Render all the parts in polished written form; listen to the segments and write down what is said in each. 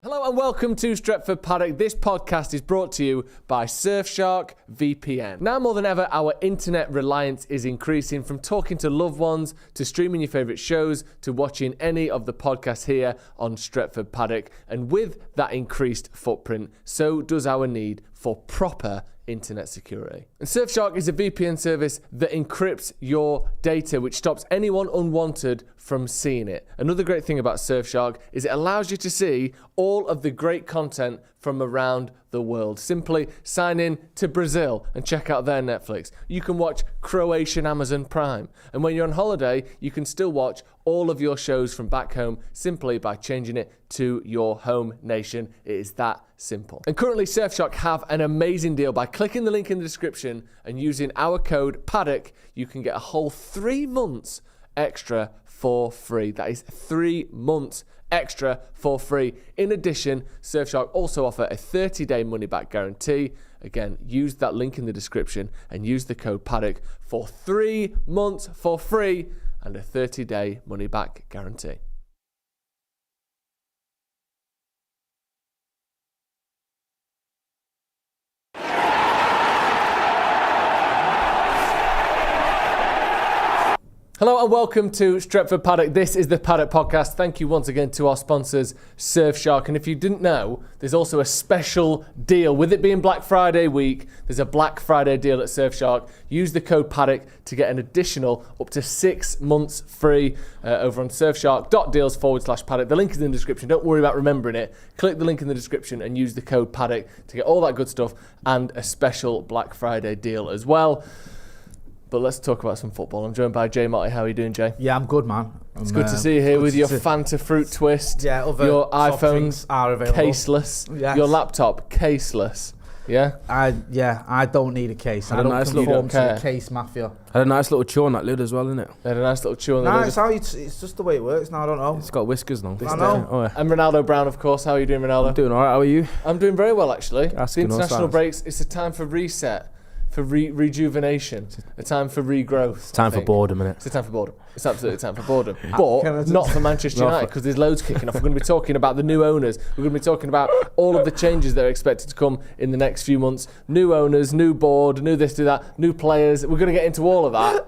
Hello and welcome to Stretford Paddock. This podcast is brought to you by Surfshark VPN. Now more than ever, our internet reliance is increasing, from talking to loved ones, to streaming your favourite shows, to watching any of the podcasts here on Stretford Paddock. And with that increased footprint, so does our need for proper internet security. And Surfshark is a VPN service that encrypts your data, which stops anyone unwanted from seeing it. Another great thing about Surfshark is it allows you to see all of the great content from around the world. Simply sign in to Brazil and check out their Netflix. You can watch Croatian Amazon Prime. And when you're on holiday, you can still watch all of your shows from back home simply by changing it to your home nation. It is that simple. And currently Surfshark have an amazing deal. By clicking the link in the description and using our code Paddock, you can get a whole 3 months extra for free. That is 3 months extra for free. In addition, Surfshark also offer a 30-day money-back guarantee. Again, use that link in the description and use the code Paddock for 3 months for free and a 30-day money-back guarantee. Hello and welcome to Stretford Paddock. This is the Paddock Podcast. Thank you once again to our sponsors, Surfshark. And if you didn't know, there's also a special deal. With it being Black Friday week, there's a Black Friday deal at Surfshark. Use the code Paddock to get an additional up to 6 months free over on surfshark.deals/Paddock. The link is in the description. Don't worry about remembering it. Click the link in the description and use the code Paddock to get all that good stuff and a special Black Friday deal as well. But let's talk about some football. I'm joined by Jay Marty. How are you doing, Jay? Yeah, I'm good, man. It's good to see you here with your Fanta fruit twist. Yeah, other your soft drinks iPhone are available. Caseless. Yes. Your laptop caseless. Yeah? I don't need a case. I Had a don't nice conform little- to the case mafia. Had a nice little chew on that lid as well, innit? They had a nice little chew on the No, lid. it's just the way it works now. I don't know. It's got whiskers now. I know. Oh, yeah. And Ronaldo Brown, of course. How are you doing, Ronaldo? I'm doing alright, how are you? I'm doing very well, actually. That's The good, no international signs. breaks, it's a time for reset, for rejuvenation, a time for regrowth. It's time I for think. boredom, innit? It's a time for boredom. It's absolutely time for boredom. Can I But just- not for Manchester Not United, for- because there's loads kicking off. We're going to be talking about the new owners. We're going to be talking about all of the changes that are expected to come in the next few months. New owners, new board, new this, new that, new players. We're going to get into all of that.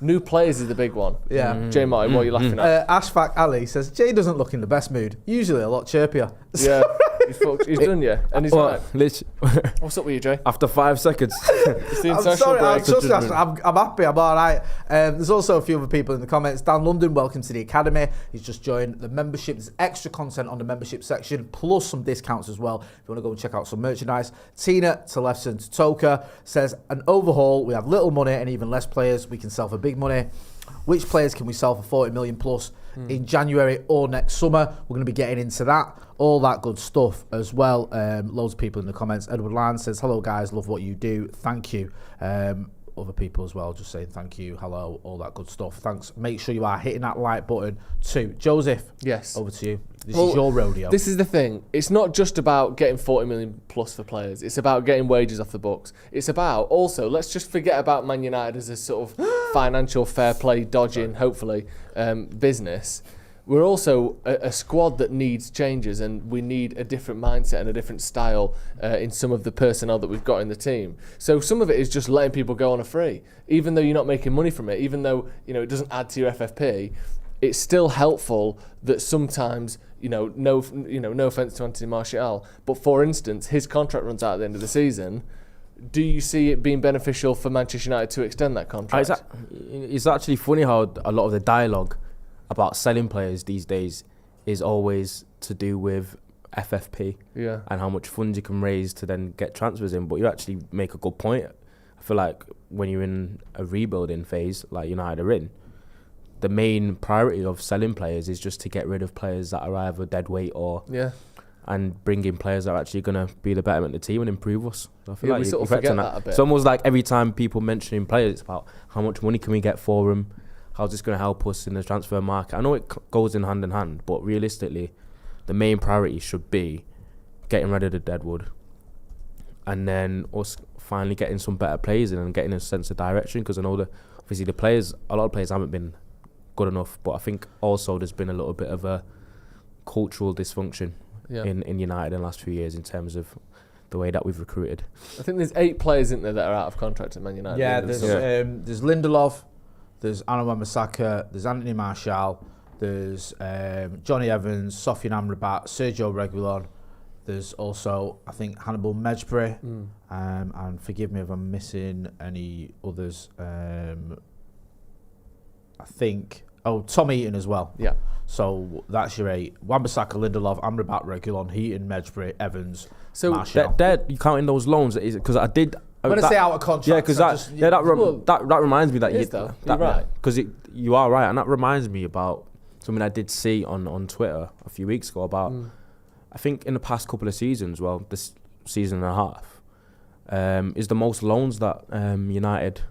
New players is the big one. Yeah. Jay Martin, what are you laughing at? Ashfaq Ali says, Jay doesn't look in the best mood. Usually a lot chirpier. Yeah, he's done you. And he's right. Literally, What's up with you, Jay? after 5 seconds. It's the I'm international sorry, break. I'm happy, I'm all right. There's also a few other people in the comments. Dan London, welcome to the Academy. He's just joined the membership. There's extra content on the membership section, plus some discounts as well, if you want to go and check out some merchandise. Tina Telefson Toka says, an overhaul, we have little money and even less players. We can sell for big money. Which players can we sell for 40 million plus in January or next summer? We're going to be getting into that. All that good stuff as well. Loads of people in the comments. Edward Land says, hello guys, love what you do. Thank you. Other people as well, just saying thank you, hello, all that good stuff. Thanks. Make sure you are hitting that like button too. Joseph, Yes. over to you. This is your rodeo. This is the thing. It's not just about getting 40 million plus for players. It's about getting wages off the books. It's about also, let's just forget about Man United as a sort of financial fair play dodging, hopefully, business. We're also a squad that needs changes, and we need a different mindset and a different style in some of the personnel that we've got in the team. So some of it is just letting people go on a free, even though you're not making money from it, even though it doesn't add to your FFP. It's still helpful that sometimes, no offense to Anthony Martial, but for instance, his contract runs out at the end of the season. Do you see it being beneficial for Manchester United to extend that contract? It's actually funny how a lot of the dialogue about selling players these days is always to do with FFP and how much funds you can raise to then get transfers in. But you actually make a good point. I feel like when you're in a rebuilding phase like United are in, the main priority of selling players is just to get rid of players that are either dead weight or and bring in players that are actually going to be the betterment of the team and improve us. So I feel like we sort of forget that a bit. It's almost like every time people mentioning players, it's about how much money can we get for them, how's this going to help us in the transfer market. I know it goes in hand, but realistically, the main priority should be getting rid of the deadwood and then us finally getting some better players in and getting a sense of direction, because I know that obviously a lot of players haven't been good enough, but I think also there's been a little bit of a cultural dysfunction in United in the last few years in terms of the way that we've recruited. I think there's 8 players, isn't there, that are out of contract at Man United. Yeah, there's Lindelof, there's Wan Bissaka, there's Anthony Martial, there's Johnny Evans, Sofian Amrabat, Sergio Reguilon. There's also, I think, Hannibal Mejbri, and forgive me if I'm missing any others. I think, Tom Heaton as well. Yeah. So that's your 8. Wan Bissaka, Lindelof, Amrabat, Reguilon, Heaton, Mejbri, Evans, so Martial. You counting those loans? Because I did. When I say out of contract, yeah, because that reminds me that you're right. Because you are right, and that reminds me about something I did see on Twitter a few weeks ago about. I think in the past couple of seasons, well, this season and a half, is the most loans that United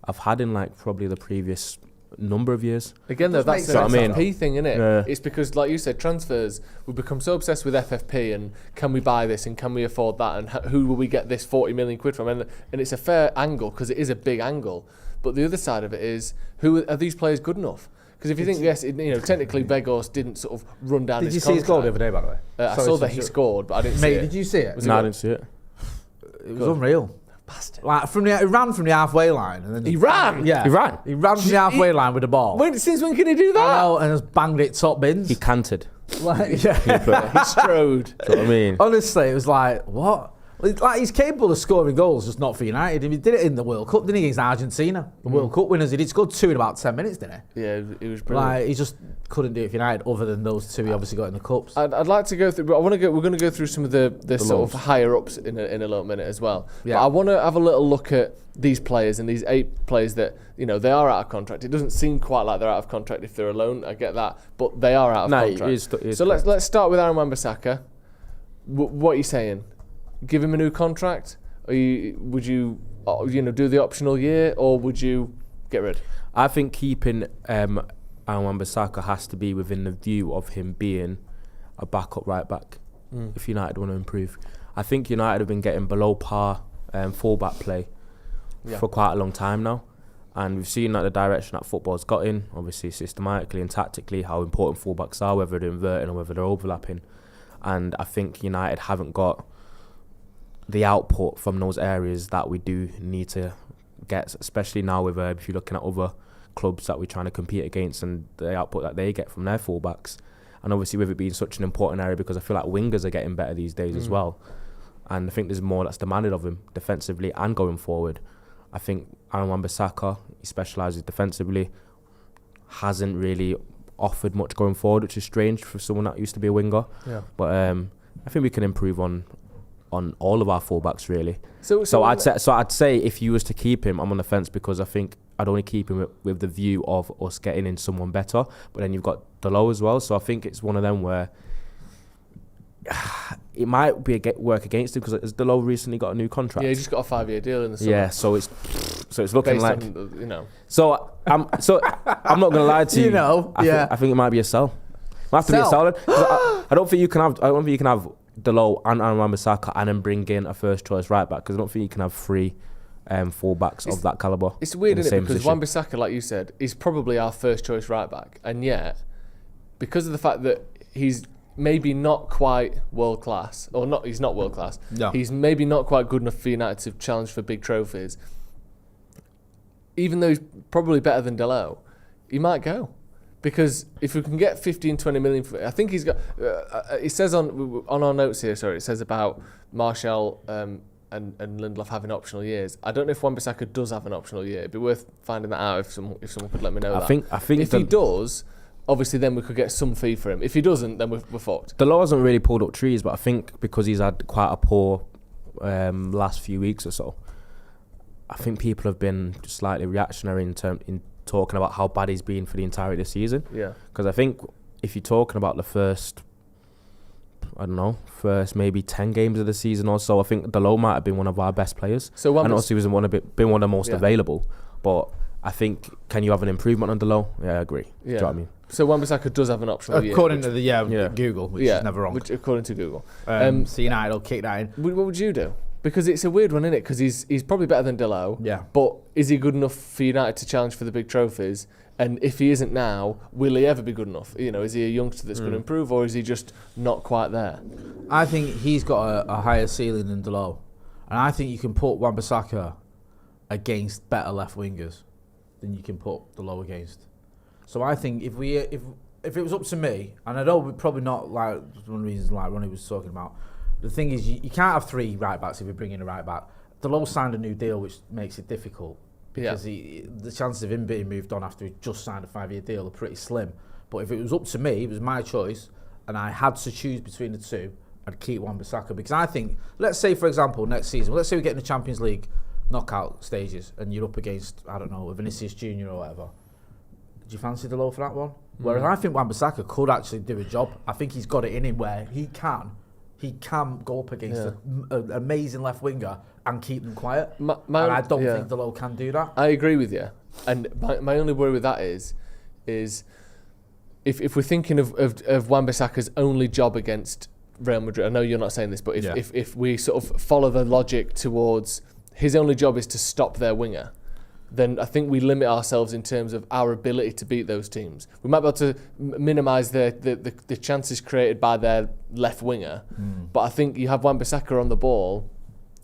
have had in like probably the previous number of years. Again, though, that's the FFP thing, isn't it? Yeah. It's because, like you said, transfers, we've become so obsessed with FFP and can we buy this and can we afford that and who will we get this 40 million quid from? And it's a fair angle because it is a big angle. But the other side of it is, are these players good enough? Because if you think, yes, technically Begos didn't sort of run down his contract. Did you see his goal the other day, by the way? I saw that he scored, but I didn't see it. Did you see it? No, I didn't see it. It was unreal. Bastard. Like he ran from the halfway line. And then he ran? Yeah. He ran from the halfway line with the ball. Since when can he do that? I know, and just banged it top bins. He canted. He strode. That's what I mean. Honestly, it was like, what? Like, he's capable of scoring goals, just not for United. He did it in the World Cup, didn't he, against Argentina? The World Cup winners. He scored 2 in about 10 minutes, didn't he? Yeah, it was brilliant. Like, he just couldn't do it for United, other than those 2 he obviously got in the cups. I'd like to go through, but we're going to go through some of the sort of higher ups in a little minute as well. Yeah. But I want to have a little look at these players and these 8 players that they are out of contract. It doesn't seem quite like they're out of contract if they're alone. I get that, but they are out of contract. So let's start with Wan Bissaka. What are you saying? Give him a new contract? Would you do the optional year, or would you get rid? I think keeping Wan Bissaka has to be within the view of him being a backup right back. If United want to improve, I think United have been getting below par full-back play for quite a long time now, and we've seen that the direction that football's got in, obviously systematically and tactically, how important full-backs are, whether they're inverting or whether they're overlapping, and I think United haven't got the output from those areas that we do need to get, especially now with if you're looking at other clubs that we're trying to compete against and the output that they get from their fullbacks, and obviously with it being such an important area, because I feel like wingers are getting better these days as well, and I think there's more that's demanded of him defensively and going forward. I think Wan Bissaka, he specialises defensively, hasn't really offered much going forward, which is strange for someone that used to be a winger. But I think we can improve on all of our fullbacks really. So I'd say if you was to keep him, I'm on the fence, because I think I'd only keep him with the view of us getting in someone better. But then you've got Delo as well, so I think it's one of them where it might be work against him, because Delo recently got a new contract. Yeah, he just got a 5-year deal in the summer. Yeah, so it's looking based like on, So I'm not gonna lie to you. I think it might be a sell. Might have to be a sell. I don't think you can have Delo and Wan Bissaka and then bring in a first choice right back, because I don't think you can have 3 full-backs of that calibre. It's weird, isn't it? Because Wan Bissaka, like you said, is probably our first choice right back, and yet because of the fact that he's maybe not quite world class, or not, he's not world class. No. He's maybe not quite good enough for United to challenge for big trophies. Even though he's probably better than Delo, he might go. Because if we can get 15, 20 million, I think he's got. It says on our notes here. Sorry, it says about Martial and Lindelof having optional years. I don't know if Wan Bissaka does have an optional year. It'd be worth finding that out if someone could let me know. I think if he does, obviously then we could get some fee for him. If he doesn't, then we're fucked. Delo hasn't really pulled up trees, but I think because he's had quite a poor last few weeks or so, I think people have been just slightly reactionary in talking about how bad he's been for the entirety of the season. Yeah. Because I think if you're talking about the first maybe 10 games of the season or so, I think Delo might have been one of our best players. So and also he was been one of the most available. But I think, can you have an improvement on Delo? Yeah, I agree. Yeah. Do you know what I mean? So Wan Bissaka does have an optional year. According to Google, which is never wrong. According to Google. So United will kick that in. What would you do? Because it's a weird one, isn't it? Because he's probably better than Delot. Yeah. But is he good enough for United to challenge for the big trophies? And if he isn't now, will he ever be good enough? You know, is he a youngster that's going to improve, or is he just not quite there? I think he's got a higher ceiling than Delot. And I think you can put Wan Bissaka against better left wingers than you can put Delot against. So I think if it was up to me, and I know we're probably not like one of the reasons like Ronnie was talking about, the thing is you can't have 3 right backs if you bring in a right back. Delot signed a new deal, which makes it difficult because the chances of him being moved on after he just signed a 5-year deal are pretty slim. But if it was up to me, it was my choice, and I had to choose between the two, I'd keep Wan Bissaka because I think, let's say for example next season, let's say we get in the Champions League knockout stages and you're up against, I don't know, a Vinicius Junior or whatever. Do you fancy Delot for that one? Whereas I think Wan Bissaka could actually do a job. I think he's got it in him where he can go up against an amazing left winger and keep them quiet. And I don't think Delot can do that. I agree with you. And my only worry with that is if we're thinking of Wan Bissaka's only job against Real Madrid, I know you're not saying this, but if we sort of follow the logic towards his only job is to stop their winger, then I think we limit ourselves in terms of our ability to beat those teams. We might be able to minimise the chances created by their left winger, but I think you have Wan Bissaka on the ball,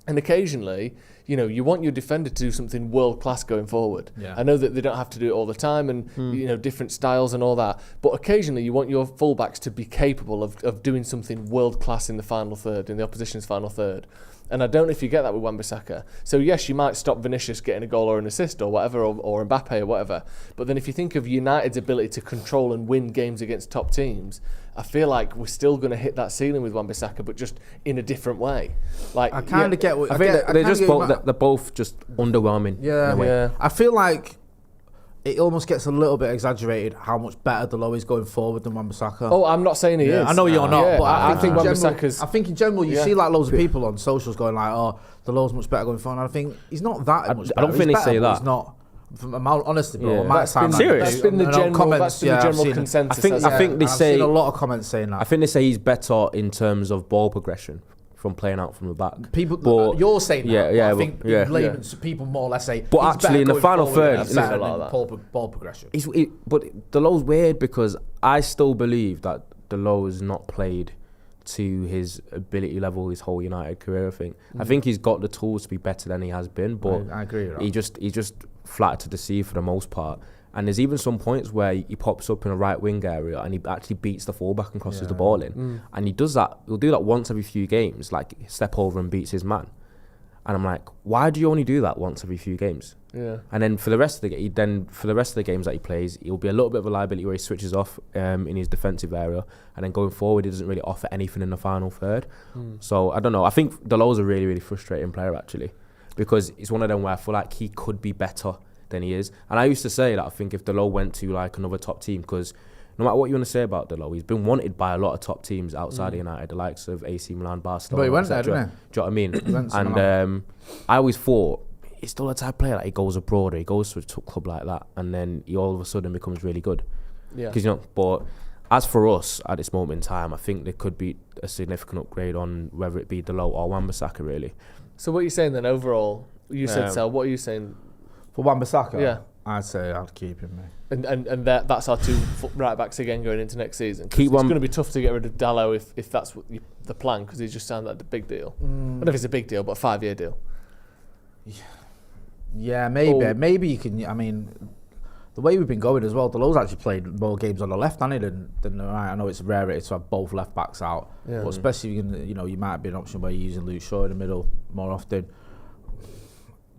and occasionally, you know, you want your defender to do something world class going forward. Yeah. I know that they don't have to do it all the time, and you know, different styles and all that, but occasionally you want your fullbacks to be capable of doing something world class in the final third, in the opposition's final third. And I don't know if you get that with Wan Bissaka. So yes, you might stop Vinicius getting a goal or an assist or whatever, or Mbappe or whatever. But then if you think of United's ability to control and win games against top teams, I feel like we're still going to hit that ceiling with Wan Bissaka, but just in a different way. Like I kind of get what I think they're both just underwhelming. Yeah. I feel like it almost gets a little bit exaggerated how much better Delot is going forward than Wan Bissaka. Oh, I'm not saying he is. I know you're not, but I think Wan Bissaka's... I think in general you see like loads of people on socials going like, oh, Delot's much better going forward. And I think he's not that much better. I don't think they say that. He's not. Honestly, bro, that's been the general consensus. I think they say I've seen a lot of comments saying that. I think they say he's better in terms of ball progression from playing out from the back. People, you're saying that. I think people more or less say. But actually, in the final third, it's better than ball progression. But Delot's weird because I still believe that Delot has not played to his ability level his whole United career. I think he's got the tools to be better than he has been, but I agree with that. He just flattered to deceive for the most part. And there's even some points where he pops up in a right wing area and he actually beats the fullback and crosses the ball in. And he does that. He'll do that once every few games, like step over and beats his man. And I'm like, why do you only do that once every few games? Yeah. And then for the rest of the games that he plays, he'll be a little bit of a liability where he switches off in his defensive area, and then going forward, he doesn't really offer anything in the final third. So I don't know. I think Delot's a really, really frustrating player actually, because it's one of them where I feel like he could be better than he is. And I used to say that I think if Delot went to like another top team, because no matter what you want to say about Delot, he's been wanted by a lot of top teams outside of United, the likes of AC Milan, Barcelona. But he went there, didn't he? Do you know what I mean? And I always thought he's still a type of player that he goes abroad or he goes to a top club like that, and then he all of a sudden becomes really good. Yeah. Because but as for us at this moment in time, I think there could be a significant upgrade on whether it be Delot or Wan Bissaka really. So what are you saying then overall? You said Sal. What are you saying? For Wan Bissaka? Yeah. I'd say I'd keep him, mate. And that's our two right backs again going into next season. It's going to be tough to get rid of Dalot if that's what the plan, because he just sounded like a big deal. I don't know if it's a big deal, but a 5-year deal. Yeah, maybe. Maybe you can. I mean, the way we've been going as well, Delot's actually played more games on the left, hasn't he, than the right. I know it's a rarity to have both left backs out, but especially you might be an option where you're using Luke Shaw in the middle more often.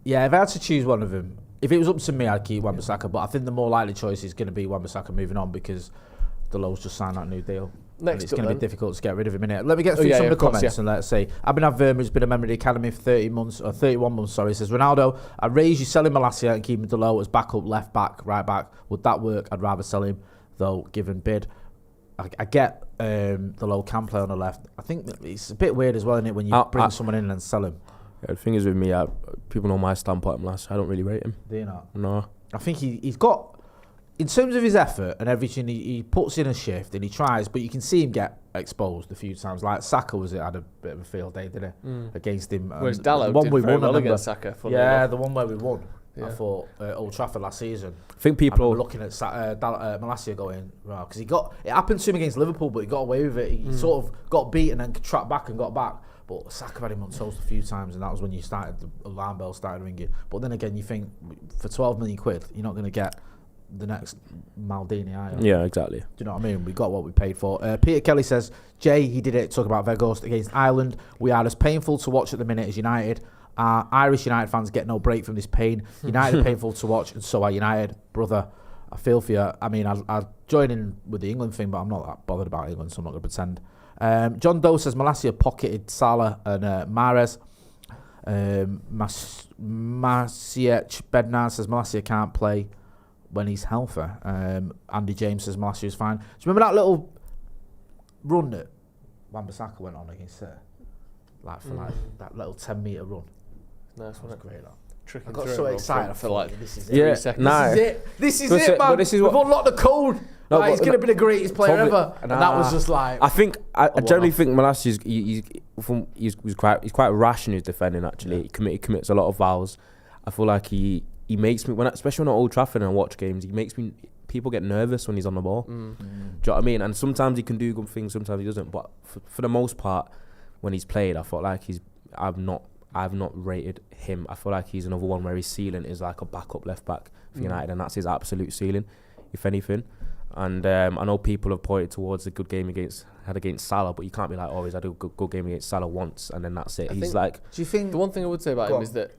Yeah, if I had to choose one of them, if it was up to me, I'd keep Wan Bissaka, but I think the more likely choice is going to be Wan Bissaka moving on because Delot's just signed that new deal. It's going to be difficult to get rid of him, innit? Let me get through some of the comments and let's say Abhinav Verma has been a member of the academy for 31 months. He says, Ronaldo, I'd raise you selling Malacia and keeping Delot as backup left back, right back. Would that work? I'd rather sell him, though, given bid. I get Delot can play on the left. I think it's a bit weird as well, isn't it, when you bring someone in and sell him? Yeah, the thing is with me, people know my standpoint on Malacia. I don't really rate him. Do you not? No. I think he's got in terms of his effort and everything, he puts in a shift and he tries, but you can see him get exposed a few times. Like Saka had a bit of a field day, didn't it, against him? Whereas Dalot did very well against Saka. Yeah, the one where we won. Yeah. I thought Old Trafford last season. I think people were looking at Malacia going, well, because it happened to him against Liverpool, but he got away with it. He sort of got beaten and tracked back and got back. But Saka had him on toast a few times, and that was when the alarm bell started ringing. But then again, you think for 12 million quid, you're not going to get the next Maldini, are you? Yeah, exactly. Do you know what I mean? We got what we paid for. Peter Kelly says, Jay, he did it, talk about Weghorst against Ireland. We are as painful to watch at the minute as United. Irish United fans get no break from this pain. United are painful to watch, and so are United. Brother, I feel for you. I mean, I'll join in with the England thing, but I'm not that bothered about England, so I'm not going to pretend. John Doe says Malacia pocketed Salah and Mahrez. Masiec Bednar says Malacia can't play when he's healthy. Andy James says Malacia is fine. Do you remember that little run that Wan Bissaka went on against her? That little 10-metre run. Nice one. Great, that. I got so excited for like this is it. 3 seconds. This is it, man. We've unlocked the code. He's going to be the greatest player ever. And that was just like... I generally think Malacia he's quite rash in his defending, actually. Yeah. He commits a lot of fouls. I feel like he makes me, especially when at Old Trafford and I watch games, he makes me... People get nervous when he's on the ball. Do you know what I mean? And sometimes he can do good things, sometimes he doesn't. But for the most part, when he's played, I felt like I've not rated him. I feel like he's another one where his ceiling is like a backup left back for United, and that's his absolute ceiling, if anything. And I know people have pointed towards the good game against Salah, but you can't be like, oh, he's had a good game against Salah once, and then that's it. Do you think the one thing I would say about him is that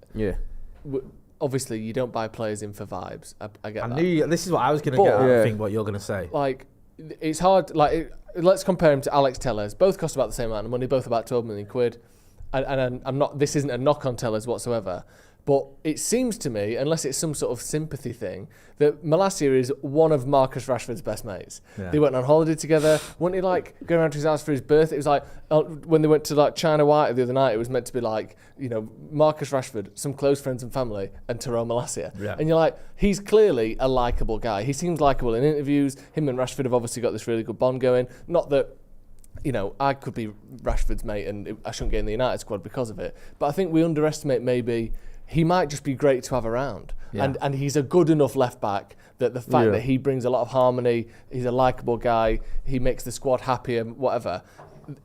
obviously you don't buy players in for vibes. I get that. This is what I was going to get at. I think what you're going to say. Like, it's hard. Let's compare him to Alex Tellez. Both cost about the same amount of money. Both about 12 million quid. And I'm not. This isn't a knock on Tellez whatsoever. But it seems to me, unless it's some sort of sympathy thing, that Malacia is one of Marcus Rashford's best mates. Yeah. They went on holiday together. Wouldn't he going around to his house for his birthday? It was like when they went to China White the other night. It was meant to be like, Marcus Rashford, some close friends and family, and Tyrone Malacia. Yeah. And you're like, he's clearly a likeable guy. He seems likeable in interviews. Him and Rashford have obviously got this really good bond going. Not that, I could be Rashford's mate and I shouldn't get in the United squad because of it. But I think we underestimate maybe. He might just be great to have around. Yeah. And he's a good enough left back that the fact that he brings a lot of harmony, he's a likeable guy, he makes the squad happy and whatever,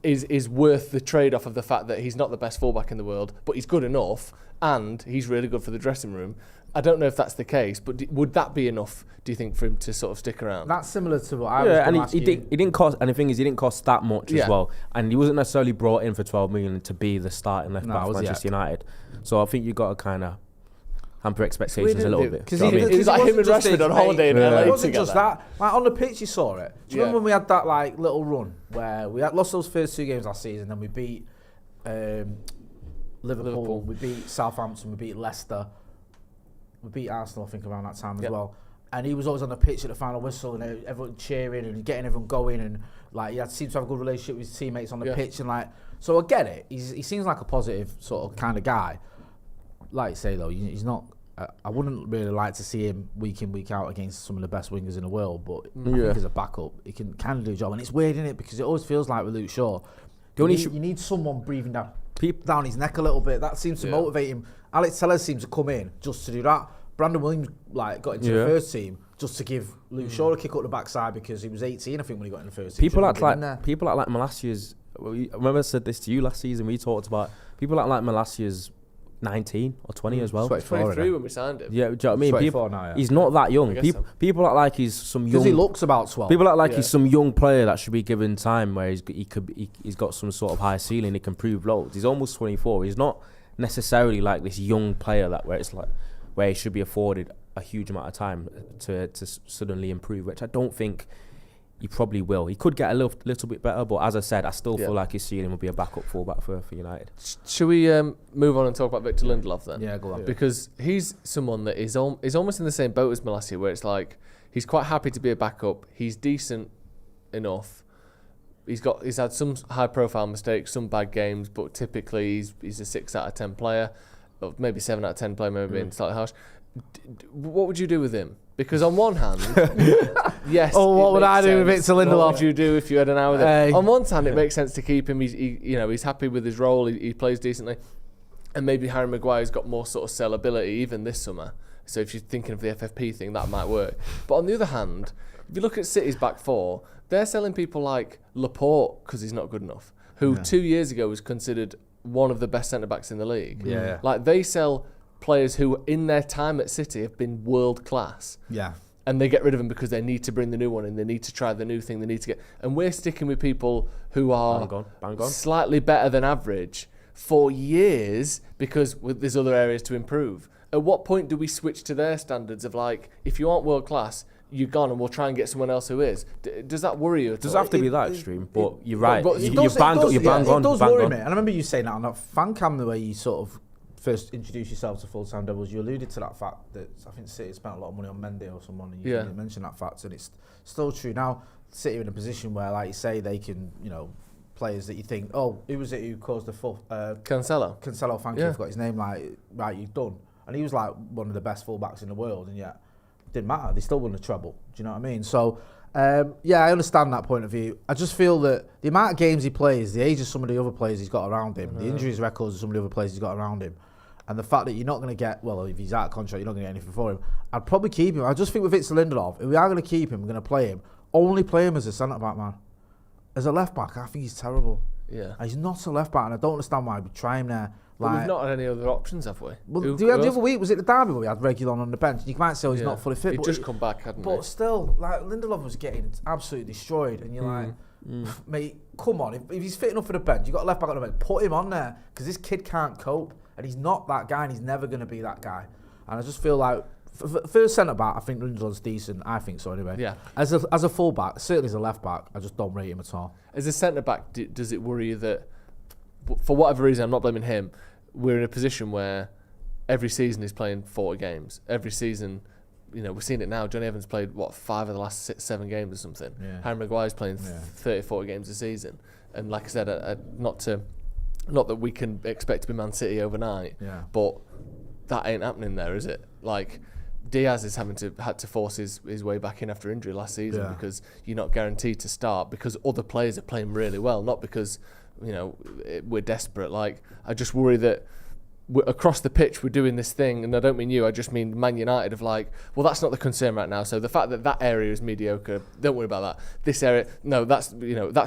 is worth the trade-off of the fact that he's not the best fullback in the world, but he's good enough and he's really good for the dressing room. I don't know if that's the case, but would that be enough, do you think, for him to sort of stick around? That's similar to what I was going to ask you. He didn't cost, and the thing is, he didn't cost that much as well. And he wasn't necessarily brought in for 12 million to be the starting left back for Manchester United. So I think you got to kind of hamper expectations a little bit. Because it was like him and Rashford on holiday in LA. It wasn't just that. Like on the pitch, you saw it. Do you remember when we had that little run where we had lost those first 2 games last season, then we beat Liverpool, we beat Southampton, we beat Leicester. We beat Arsenal, I think, around that time as well. And he was always on the pitch at the final whistle, and everyone cheering and getting everyone going, and he seemed to have a good relationship with his teammates on the pitch, and so I get it. He seems like a positive sort of kind of guy. Like you say though, he's not. I wouldn't really like to see him week in, week out against some of the best wingers in the world, but I think as a backup, he can kind of do a job. And it's weird, isn't it? Because it always feels like with Luke Shaw, you need someone breathing down his neck a little bit. That seems to motivate him. Alex Tellez seems to come in just to do that. Brandon Williams got into the first team just to give Luke Shaw a kick up the backside because he was 18, I think, when he got in the first team. People act like Malacia's. I remember I said this to you last season. We talked about people act like Malacia's 19 or 20 as well. 23 when we signed him. Yeah, do you know what I mean? 24 now, he's not that young. People act like he's some young. Because he looks about 12. People act like he's some young player that should be given time, where he's got some sort of high ceiling. He can prove loads. He's almost 24. He's not necessarily like this young player where he should be afforded a huge amount of time to suddenly improve, which I don't think he probably will. He could get a little bit better, but as I said, I still feel like his ceiling will be a backup fullback for United. Should we move on and talk about Victor Lindelof then? Yeah, go on. Because he's someone that is almost in the same boat as Malacia, where it's like he's quite happy to be a backup. He's decent enough. He's had some high profile mistakes, some bad games, but typically he's a 6 out of 10 player, or maybe 7 out of 10 player, maybe being slightly harsh. What would you do with him? Because on one hand, yes. Oh, what would I do with Victor Lindelof? What would you do if you had an hour there? On one hand, it makes sense to keep him. He's happy with his role. He plays decently. And maybe Harry Maguire's got more sort of sellability even this summer. So if you're thinking of the FFP thing, that might work. But on the other hand, if you look at City's back four, they're selling people like Laporte because he's not good enough, who 2 years ago was considered one of the best centre-backs in the league. Yeah. Like, they sell players who in their time at City have been world class. Yeah. And they get rid of them because they need to bring the new one in. They need to try the new thing. They need to get... And we're sticking with people who are Bang on. slightly better than average for years because there's other areas to improve. At what point do we switch to their standards of like, if you aren't world class, you're gone and we'll try and get someone else who is? Does that worry you at all? It doesn't have to be that extreme, but you're right. It does worry me. And I remember you saying that on that fan cam, the way you sort of first introduced yourself to full-time Devils, you alluded to that fact that I think City spent a lot of money on Mendy or someone, and you mentioned that fact, and it's still true. Now, City are in a position where, like you say, they can, players that you think, who was it who caused the full... Cancelo, thank you, I forgot his name, right, you've done. And he was like one of the best fullbacks in the world, and yet it didn't matter. They still won the treble. Do you know what I mean? So, I understand that point of view. I just feel that the amount of games he plays, the age of some of the other players he's got around him, the injuries records of some of the other players he's got around him, and the fact that you're not going to get, well, if he's out of contract, you're not going to get anything for him. I'd probably keep him. I just think with Victor Lindelof, if we are going to keep him, we're going to play him, only play him as a centre-back, man. As a left-back, I think he's terrible. Yeah. And he's not a left-back, and I don't understand why we try him there. But we've not had any other options, have we? Well, the other week, was it the derby where we had Reguilon on the bench? You might say he's not fully fit. He'd just come back, hadn't he? But still, like, Lindelof was getting absolutely destroyed, and you're like, mate, come on. If he's fit enough for the bench, you've got a left back on the bench, put him on there, because this kid can't cope, and he's not that guy, and he's never going to be that guy. And I just feel like, for a centre-back, I think Lindelof's decent. I think so, anyway. Yeah. As a full-back, certainly as a left-back, I just don't rate him at all. As a centre-back, does it worry you that, for whatever reason, I'm not blaming him, we're in a position where every season he's playing 40 games. Every season, we're seeing it now. Johnny Evans played, 5 of the last 7 games or something. Yeah. Harry Maguire's playing 30, 40 games a season. And like I said, not that we can expect to be Man City overnight, but that ain't happening there, is it? Like, Diaz is had to force his way back in after injury last season because you're not guaranteed to start because other players are playing really well, not because we're desperate. Like, I just worry that across the pitch we're doing this thing, and I don't mean you, I just mean Man United, of like, well, that's not the concern right now. So the fact that area is mediocre, don't worry about that. This area, no, that's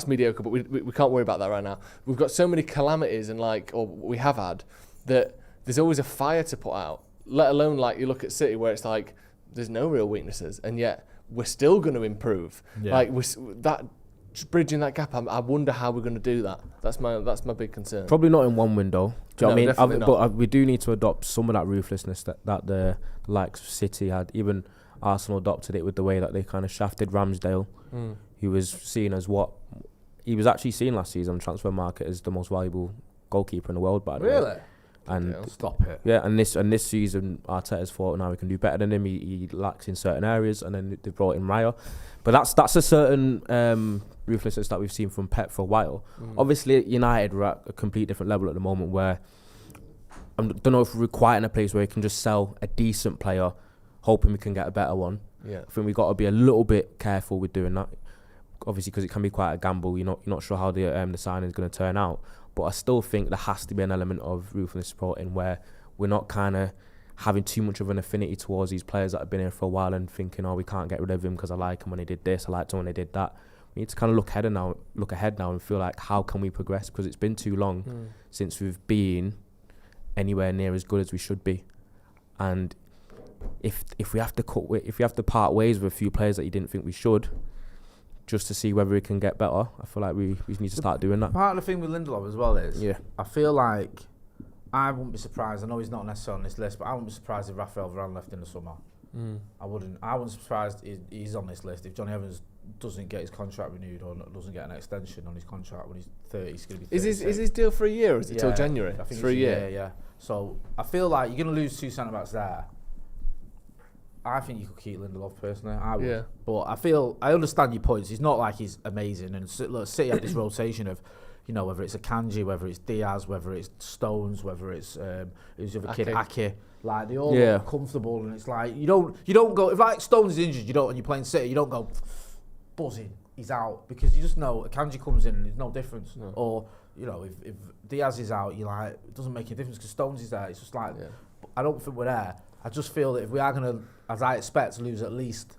mediocre, but we can't worry about that right now. We've got so many calamities or we have had, that there's always a fire to put out. Let alone, like, you look at City where it's like there's no real weaknesses, and yet we're still going to improve. Like, just bridging that gap, I wonder how we're going to do that. That's my big concern. Probably not in one window. Do you know what I mean? But we do need to adopt some of that ruthlessness that the likes of City had. Even Arsenal adopted it with the way that they kind of shafted Ramsdale. He was seen as he was actually seen last season on the transfer market as the most valuable goalkeeper in the world, by the way. Really? And stop it. Yeah, and this season Arteta's thought now we can do better than him. He lacks in certain areas, and then they brought in Raya. But that's a certain ruthlessness that we've seen from Pep for a while. Obviously, United are at a complete different level at the moment, where I don't know if we're quite in a place where we can just sell a decent player, hoping we can get a better one. Yeah. I think we've got to be a little bit careful with doing that. Obviously, because it can be quite a gamble. You're not sure how the signing is going to turn out. But I still think there has to be an element of ruthless supporting where we're not kind of having too much of an affinity towards these players that have been here for a while and thinking, we can't get rid of him because I like him when he did this, I liked him when he did that. We need to kind of look ahead now and feel like, how can we progress? Because it's been too long since we've been anywhere near as good as we should be. And if we have to part ways with a few players that you didn't think we should, just to see whether we can get better, I feel like we need to start doing that. Part of the thing with Lindelof as well is, I feel like I wouldn't be surprised. I know he's not necessarily on this list, but I wouldn't be surprised if Raphael Varane left in the summer. I wouldn't be surprised he's on this list if Johnny Evans doesn't get his contract renewed or doesn't get an extension on his contract when he's 30. He's going to be 36. Is his deal for a year, or is it till January? I think for a year. Yeah. So I feel like you're going to lose 2 centre backs there. I think you could keep Lindelof personally. I would. Yeah. But I understand your points. It's not like he's amazing. And look, City had this rotation of, you know, whether it's Akanji, whether it's Diaz, whether it's Stones, whether it's who's the other kid, Ake. Like they all look comfortable, and it's like you don't go if like Stones is injured, and you're playing City, you don't go buzzing. He's out, because you just know Akanji comes in and there's no difference. No. Or you know, if Diaz is out, you're like, it doesn't make a difference because Stones is there. It's just like I don't think we're there. I just feel that if we are going to, as I expect, lose at least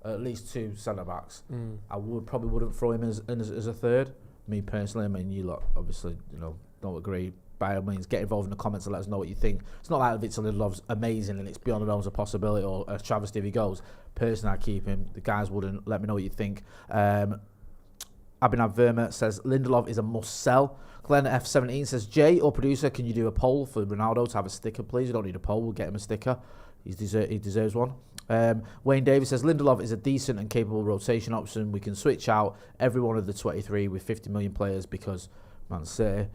2 centre backs, I wouldn't throw him as a third. Me personally, I mean, you lot obviously don't agree. By all means, get involved in the comments and let us know what you think. It's not like Victor Lindelof's amazing and it's beyond the realms of possibility or a travesty if he goes. Personally, I keep him. The guys wouldn't. Let me know what you think. Abhinav Verma says Lindelof is a must sell. Glenn F17 says, Jay or producer, can you do a poll for Ronaldo to have a sticker, please? You don't need a poll. We'll get him a sticker. He deserves one. Wayne Davis says Lindelof is a decent and capable rotation option. We can switch out every one of the 23 with 50 million players because Man City.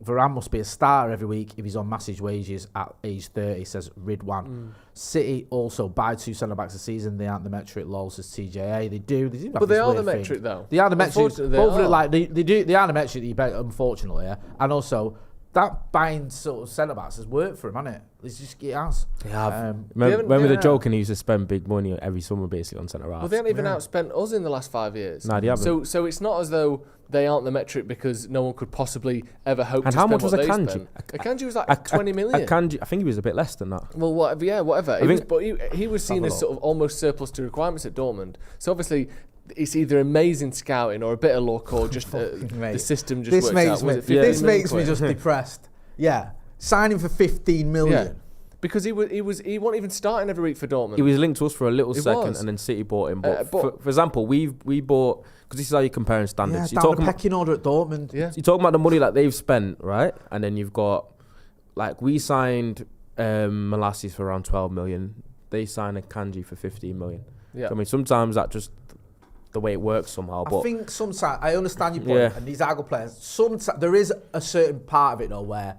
Varane must be a starter every week if he's on massive wages at age 30, says Ridwan. City also buy 2 centre-backs a season. They aren't the metric, lol, says TJA. They do. But they are the metric, though. They are the metric. They are the metric that you bet, unfortunately. Yeah? And also, that buying sort of centre-backs has worked for him, hasn't it? It has. Yeah. Remember the joking, he used to spend big money every summer basically on centre-halves. Well, they haven't even outspent us in the last 5 years. No, they haven't. So it's not as though they aren't the metric because no one could possibly ever hope and to how spend much was Akanji? Akanji was like 20 million. Akanji, I think he was a bit less than that. Well, whatever. He was seen as sort of almost surplus to requirements at Dortmund. So obviously, it's either amazing scouting or a bit of luck or just the system just works out. This makes me just depressed. Yeah, signing for 15 million. Yeah. Because he wasn't even starting every week for Dortmund. He was linked to us for a little second, and then City bought him. But for example, we bought, because this is how you're comparing standards. Yeah, down the pecking order at Dortmund. Yeah. You're talking about the money that they've spent, right? And then you've got, like, we signed Malacia for around 12 million. They signed Akanji for 15 million. Yeah. So, I mean, sometimes that just the way it works somehow. But I think sometimes I understand your point, and these are good players. Sometimes there is a certain part of it though where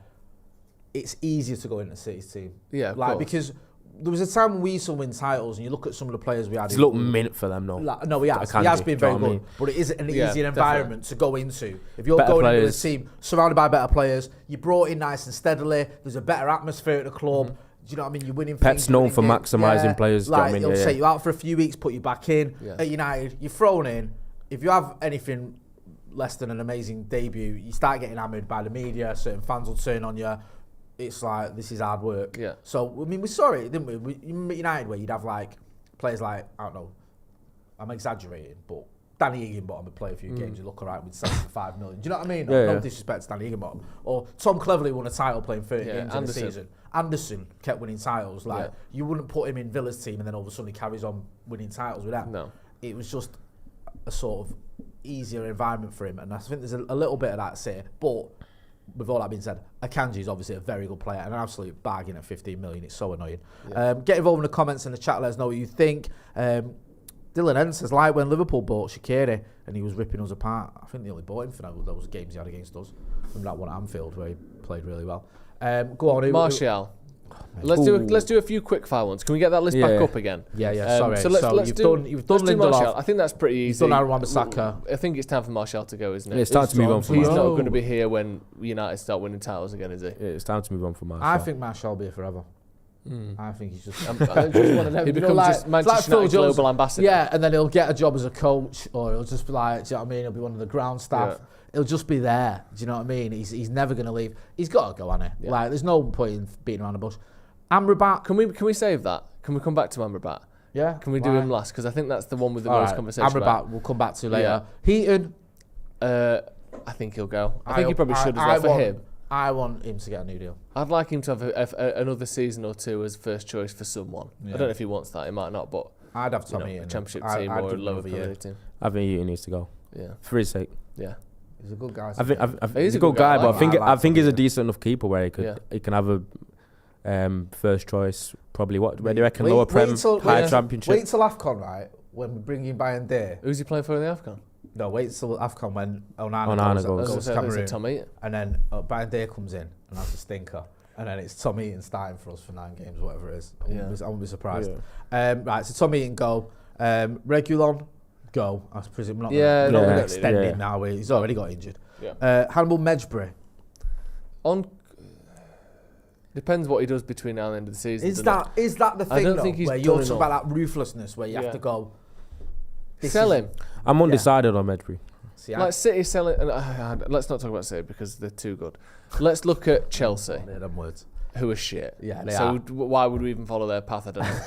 it's easier to go into City's team. Yeah, like because there was a time when we used to win titles, and you look at some of the players we had. It's a little mint for them, though. No, he has been very good, but it is an easier environment to go into. If you're going into a team surrounded by better players, you brought in nice and steadily. There's a better atmosphere at the club. Do you know what I mean? You're winning. Pep's known for maximising players. Like he'll take you out for a few weeks, put you back in. At United, you're thrown in. If you have anything less than an amazing debut, you start getting hammered by the media. Certain fans will turn on you. It's like, this is hard work. Yeah. So, I mean, we saw it, didn't we? United, where you'd have, like, players like, I don't know, I'm exaggerating, but Danny Higginbottom would play a few games, you look all right with 75 million. Do you know what I mean? No disrespect to Danny Higginbottom. Or Tom Cleverley won a title playing 30 games in the season. Anderson kept winning titles. Like, you wouldn't put him in Villa's team and then all of a sudden he carries on winning titles with that. No. It was just a sort of easier environment for him. And I think there's a little bit of that to say. But with all that being said, Akanji is obviously a very good player and an absolute bargain at 15 million. It's so annoying. Yeah. Get involved in the comments in the chat. Let us know what you think. Dylan N says, like when Liverpool bought Shaqiri and he was ripping us apart. I think they only bought him for those games he had against us. Remember that one at Anfield where he played really well. Go on. Martial. Let's do a few quick fire ones. Can we get that list back up again? Yeah. Sorry. So you've done Lindelof. I think that's pretty easy. You've done Wan Bissaka. I think it's time for Martial to go, isn't it? Yeah, it's time to move on from Martial. Martial. He's not going to be here when United start winning titles again, is he? Yeah, it's time to move on from Martial. I think Martial will be here forever. I think he's just, one of them. He becomes just Manchester United global ambassador. Yeah, and then he'll get a job as a coach, or he'll just be like, do you know what I mean? He'll be one of the ground staff. Yeah. He'll just be there. Do you know what I mean? He's never going to leave. He's got to go, hasn't he? Yeah. Like, there's no point in beating around the bush. Amrabat. Can we save that? Can we come back to Amrabat? Yeah. Can we do him last? Because I think that's the one with the most conversation. Amrabat we'll come back to later. Yeah. Heaton. I think he'll go. I think he probably should as well for him. I want him to get a new deal. I'd like him to have another season or two as first choice for someone. Yeah. I don't know if he wants that. He might not, but I'd have Tommy a championship team or a lower Premier team. I think he needs to go. Yeah, for his sake. Yeah, he's a good guy. He's a good guy, but I think he's a decent enough keeper where he can have a first choice. Probably where do you reckon? Lower Prem, higher Championship. Wait till AFCON, right? When we bring in Bayern Day. Who's he playing for in the AFCON? No, wait till AFCON when Onana goes to Cameroon. Tom Eaton. And then Bayern Day comes in and has a stinker. And then it's Tom Eaton starting for us for 9 games, whatever it is. I won't be surprised. Yeah. Right, so Tom Eaton go. Regulon, go. I presume not. Yeah, not going to yeah. extend Yeah. him now. He's already got injured. Yeah. Hannibal Mejbri. Depends what he does between now and the end of the season. Is that the thing? I don't though, think he's where done you're talking enough. about that ruthlessness where you have to go. Sell him. I'm undecided on Mejbri. See, Like City selling. Let's not talk about City because they're too good. Let's look at Chelsea, them words. who are shit. Yeah, they so are. why would we even follow their path? I don't know.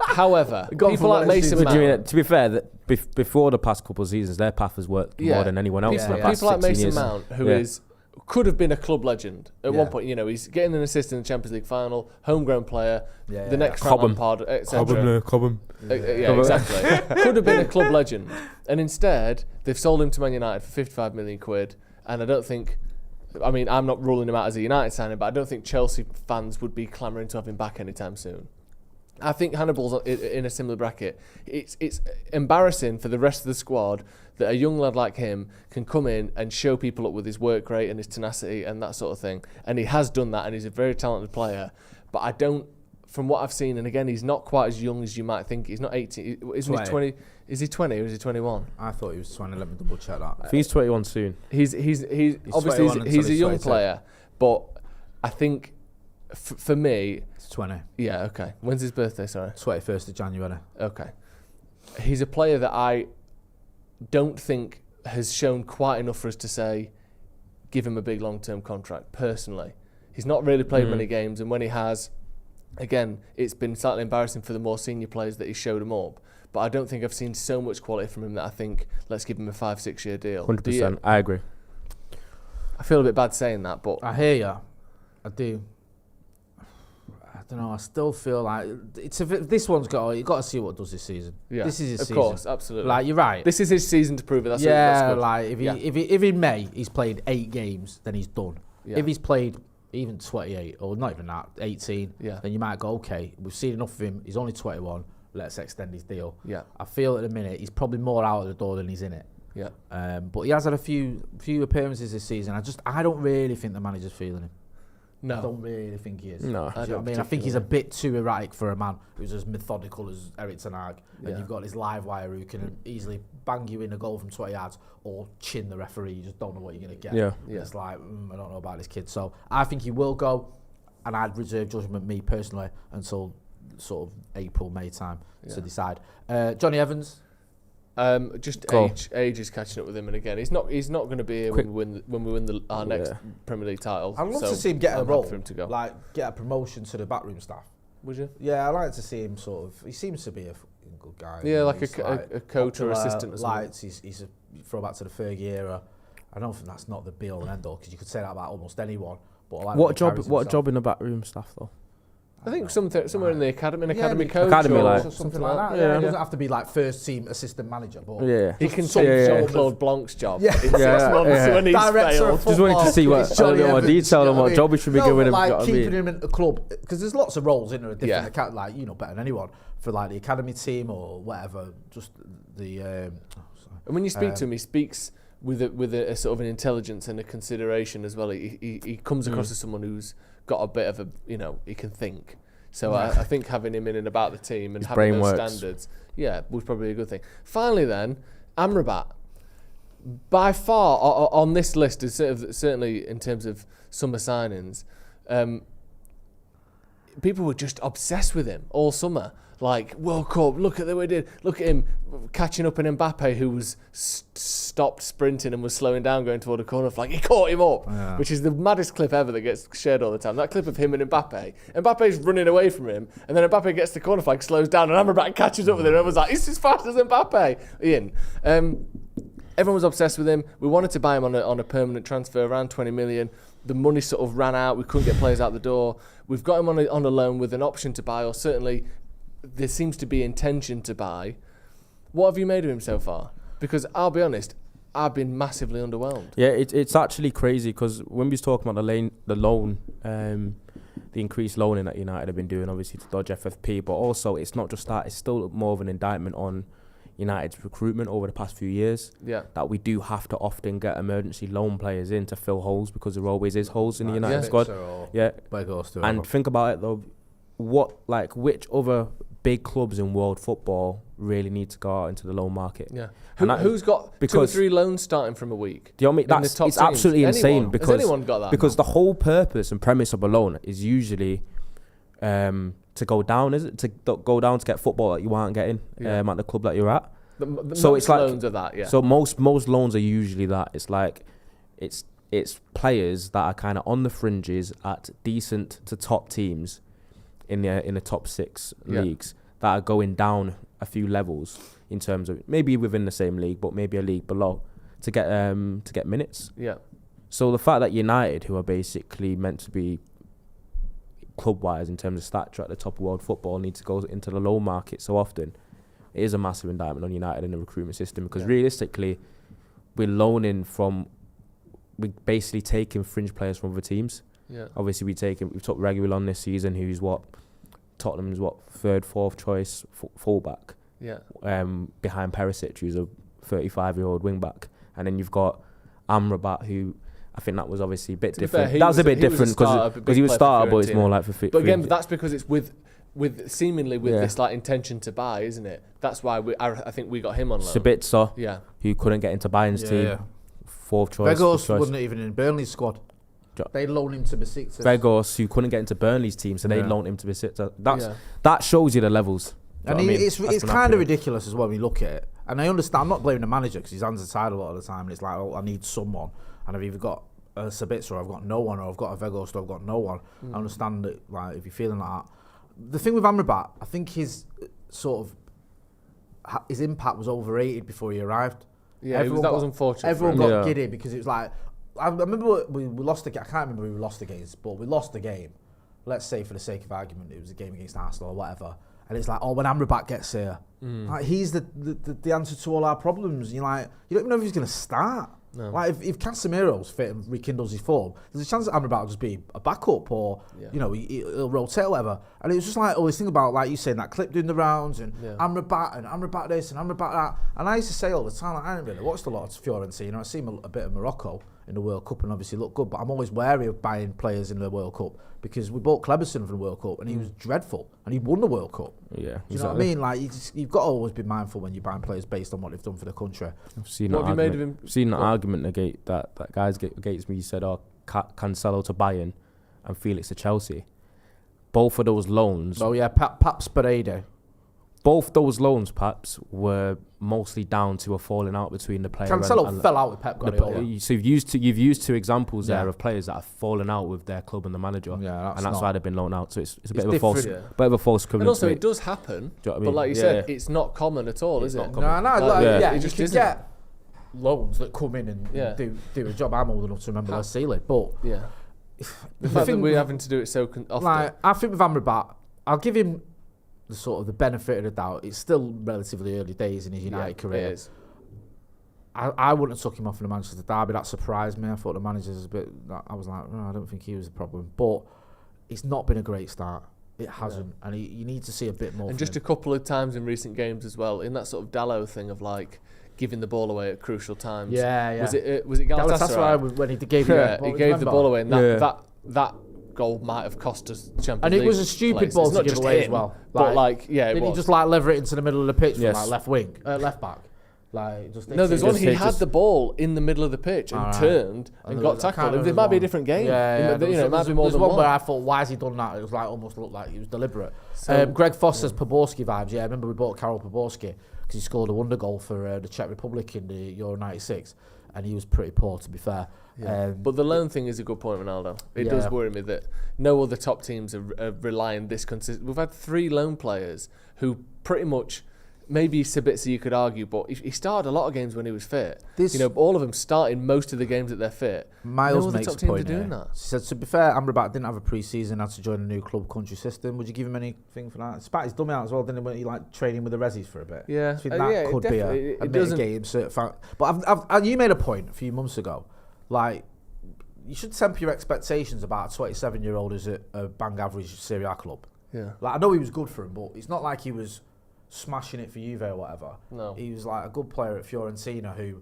However, Gone people for like what it Mason seems Mount. To be fair, that before the past couple of seasons, their path has worked more than anyone else in the past People like 16 Mason years. Mount, who could have been a club legend at one point. You know, he's getting an assist in the Champions League final, homegrown player, the next Frank Lampard, etc. Cobham. Yeah, exactly. Could have been a club legend, and instead they've sold him to Man United for 55 million quid. And I don't think, I mean, I'm not ruling him out as a United signing, but I don't think Chelsea fans would be clamouring to have him back anytime soon. I think Hannibal's in a similar bracket. It's embarrassing for the rest of the squad that a young lad like him can come in and show people up with his work rate and his tenacity and that sort of thing. And he has done that, and he's a very talented player. But I don't, from what I've seen, and again, he's not quite as young as you might think. He's not 18. Isn't he 20? Is he 20 or is he 21? I thought he was 20. Let me double check that. I think he's 21 soon. He's obviously he's a young player, but I think for me, It's 20. yeah, okay. When's his birthday? Sorry. 21st of January. Okay. He's a player that I don't think has shown quite enough for us to say, give him a big long-term contract, personally. He's not really played many games, and when he has, again, it's been slightly embarrassing for the more senior players that he showed him up. But I don't think I've seen so much quality from him that I think, let's give him a 5-6 year deal. 100%. I agree. I feel a bit bad saying that, but I hear you. I do. I don't know. I still feel like this one's got. You got to see what it does this season. yeah, This is his season. Of course, absolutely. Like you're right. This is his season to prove it. That's good. Like if in May he's played 8 games, then he's done. Yeah. If he's played even 28 or not even that 18, Yeah. then you might go, okay, we've seen enough of him. He's only 21. Let's extend his deal. Yeah. I feel at the minute he's probably more out of the door than he's in it. Yeah. But he has had a few appearances this season. I don't really think the manager's feeling him. No. I don't really think he is. No. Do you know what I mean? I think he's a bit too erratic for a man who's as methodical as Eric Ten Hag. Yeah. And you've got this live wire who can easily bang you in a goal from 20 yards or chin the referee. You just don't know what you're going to get. Yeah. Yeah. It's like, I don't know about this kid. So I think he will go, and I'd reserve judgment, me personally, until sort of April, May time to decide. Johnny Evans. Just Cool. age is catching up with him, and again, he's not going to be here when we win our next Premier League title. I'd love so to see him get a I'm role, happy for him to go. like get a promotion to the backroom staff. Would you? Yeah, I like to see him sort of. He seems to be a fucking good guy. Yeah, like He's a coach or popular, assistant or something. Lights. He's a throwback to the Fergie era. I don't think that's not the be all and end all because you could say that about almost anyone. But I like What job in the backroom staff though? I think somewhere in the academy, the coach, academy, or like- something like that. Yeah. It doesn't have to be like first team assistant manager, but Yeah. He can Just take some Jean sort Claude Blanc's job Yeah. in 6 months when he's Director failed. of Just wanted to see It's a Johnny bit more Evans, detail you know on what I mean? job we should be No, giving him. but like you know what I keeping mean? him in a club because there's lots of roles in a different Yeah. account, like better than anyone for like the academy team or whatever. Just the. And when you speak to him, he speaks with a sort of an intelligence and a consideration as well. He comes across as someone who's got a bit of a, he can think. So I think having him in and about the team and His having brain those works. standards, was probably a good thing. Finally then, Amrabat. By far on this list, is certainly in terms of summer signings, people were just obsessed with him all summer. Like, World Cup, look at the way he did. Look at him catching up an Mbappe who was stopped sprinting and was slowing down going toward a corner flag. He caught him up, which is the maddest clip ever that gets shared all the time. That clip of him and Mbappe. Mbappe's running away from him, and then Mbappe gets the corner flag, slows down, and Amrabat catches up with him, and everyone's like, he's as fast as Mbappe. Ian. Everyone was obsessed with him. We wanted to buy him on a permanent transfer, around 20 million. The money sort of ran out. We couldn't get players out the door. We've got him on a loan with an option to buy, or certainly there seems to be intention to buy. What have you made of him so far? Because I'll be honest, I've been massively underwhelmed. Yeah, it's actually crazy because when we was talking about the loan, the increased loaning that United have been doing, obviously to dodge FFP, but also it's not just that; it's still more of an indictment on United's recruitment over the past few years. Yeah, that we do have to often get emergency loan players in to fill holes because there always is holes in the United squad. Yeah, think about it though. Which other big clubs in world football really need to go out into the loan market. Yeah. Who's got 2 or 3 loans starting from a week? Do you know what I mean? It's absolutely insane because has anyone got that? Because the whole purpose and premise of a loan is usually to go down, is it? To go down to get football that you aren't getting at the club that you're at. So it's like loans are that, yeah. So most loans are usually that. It's like it's players that are kind of on the fringes at decent to top teams in the top 6 leagues that are going down a few levels in terms of maybe within the same league, but maybe a league below to get minutes. Yeah. So the fact that United, who are basically meant to be club-wise in terms of stature at the top of world football, need to go into the loan market so often, it is a massive indictment on United and the recruitment system because realistically, we're basically taking fringe players from other teams. Yeah. Obviously, we've took Reguilon on this season, who's Tottenham's 3rd, 4th choice fullback. Yeah. Behind Perisic, who's a 35-year-old wing-back. And then you've got Amrabat, who I think that was obviously a bit different. Fair, that was a bit different because he was starter, but it's more like for... But again, that's because it's with seemingly this like intention to buy, isn't it? That's why I think we got him on loan. Sabitzer, who couldn't get into Bayern's team. Yeah. 4th choice. Weghorst wasn't even in Burnley's squad. They loaned him to Besiktas. Weghorst, who couldn't get into Burnley's team, so they loaned him to Besiktas. That shows you the levels. And it's kind of ridiculous as well when you look at it. And I understand, I'm not blaming the manager because his hands are tied a lot of the time. And it's like, I need someone. And I've either got a Sabitzer or I've got no one, or I've got a Weghorst or I've got no one. I understand that, like, if you're feeling like that. The thing with Amrabat, I think his impact was overrated before he arrived. Yeah, that was unfortunate. Everyone got giddy because it was like, I remember we lost the game. I can't remember who we lost against, but we lost the game. Let's say, for the sake of argument, it was a game against Arsenal or whatever. And it's like, when Amrabat gets here, like, he's the answer to all our problems. You're like, you don't even know if he's going to start. No. Like, if Casemiro's fit and rekindles his form, there's a chance that Amrabat will just be a backup or, he'll rotate or whatever. And it was just like all this thing about, like you saying, that clip doing the rounds and Amrabat this and Amrabat that. And I used to say all the time, like, I didn't really watch a lot of Fiorentina. I see a bit of Morocco in the World Cup and obviously look good, but I'm always wary of buying players in the World Cup because we bought Kleberson for the World Cup and he was dreadful and he won the World Cup. Yeah, do you know what I mean? Like, you've got to always be mindful when you're buying players based on what they've done for the country. I've seen that argument. I've seen that argument that guys against me. You said, Cancelo to Bayern and Felix to Chelsea. Both of those loans. Oh yeah, Paps Paredes. Both those loans, perhaps, were mostly down to a falling out between the player. Cancelo fell out with Pep Guardiola. So you've used 2 examples there of players that have fallen out with their club and the manager. Yeah, that's why they've bit loaned out. So it's a bit of a false equivalent. And also, it does happen. Do you know what I mean? But like you said, it's not common at all, is it? You just get loans that come in and do a job. I'm old enough to remember Les Sealy, but the fact that we're having to do it so often. Like, I think with Amrabat, I'll give him the benefit of the doubt. It's still relatively early days in his United career. It is. I wouldn't have took him off in the Manchester derby. That surprised me. I thought the manager's a bit... I was like, I don't think he was the problem. But it's not been a great start. It hasn't. And you need to see a bit more. And just a couple of times in recent games as well, in that sort of Dalot thing of like giving the ball away at crucial times. Yeah. Was it Galatasaray? When he gave the ball away, and that goal might have cost us Champions League. And it was a stupid ball to give away as well. Didn't he just lever it into the middle of the pitch from left back? There's one he had the ball in the middle of the pitch and turned and got tackled. It might be a different game. It might be more than one. Where I thought, why has he done that? It was almost looked like it was deliberate. Greg Foss says Poborski vibes. Yeah, I remember we bought Karol Poborski because he scored a wonder goal for the Czech Republic in the Euro '96, and he was pretty poor, to be fair. Yeah. But the loan thing is a good point, Ronaldo. It does worry me that no other top teams are relying this consistent. We've had 3 loan players who pretty much, maybe Sabitzer you could argue, but he started a lot of games when he was fit. All of them starting most of the games that they're fit. Miles makes top a teams point are doing here. that. She said, to be fair, Amrabat didn't have a pre-season, had to join a new club country system. Would you give him anything for that? Spat his dummy out as well, didn't he, when he training with the Rezzies for a bit? Yeah. So that could be a mitigating certain fact. But you made a point a few months ago, like, you should temper your expectations about a 27-year-old who's a bang average Serie A club. Yeah. Like, I know he was good for him, but it's not like he was smashing it for Juve or whatever. No. He was like a good player at Fiorentina who,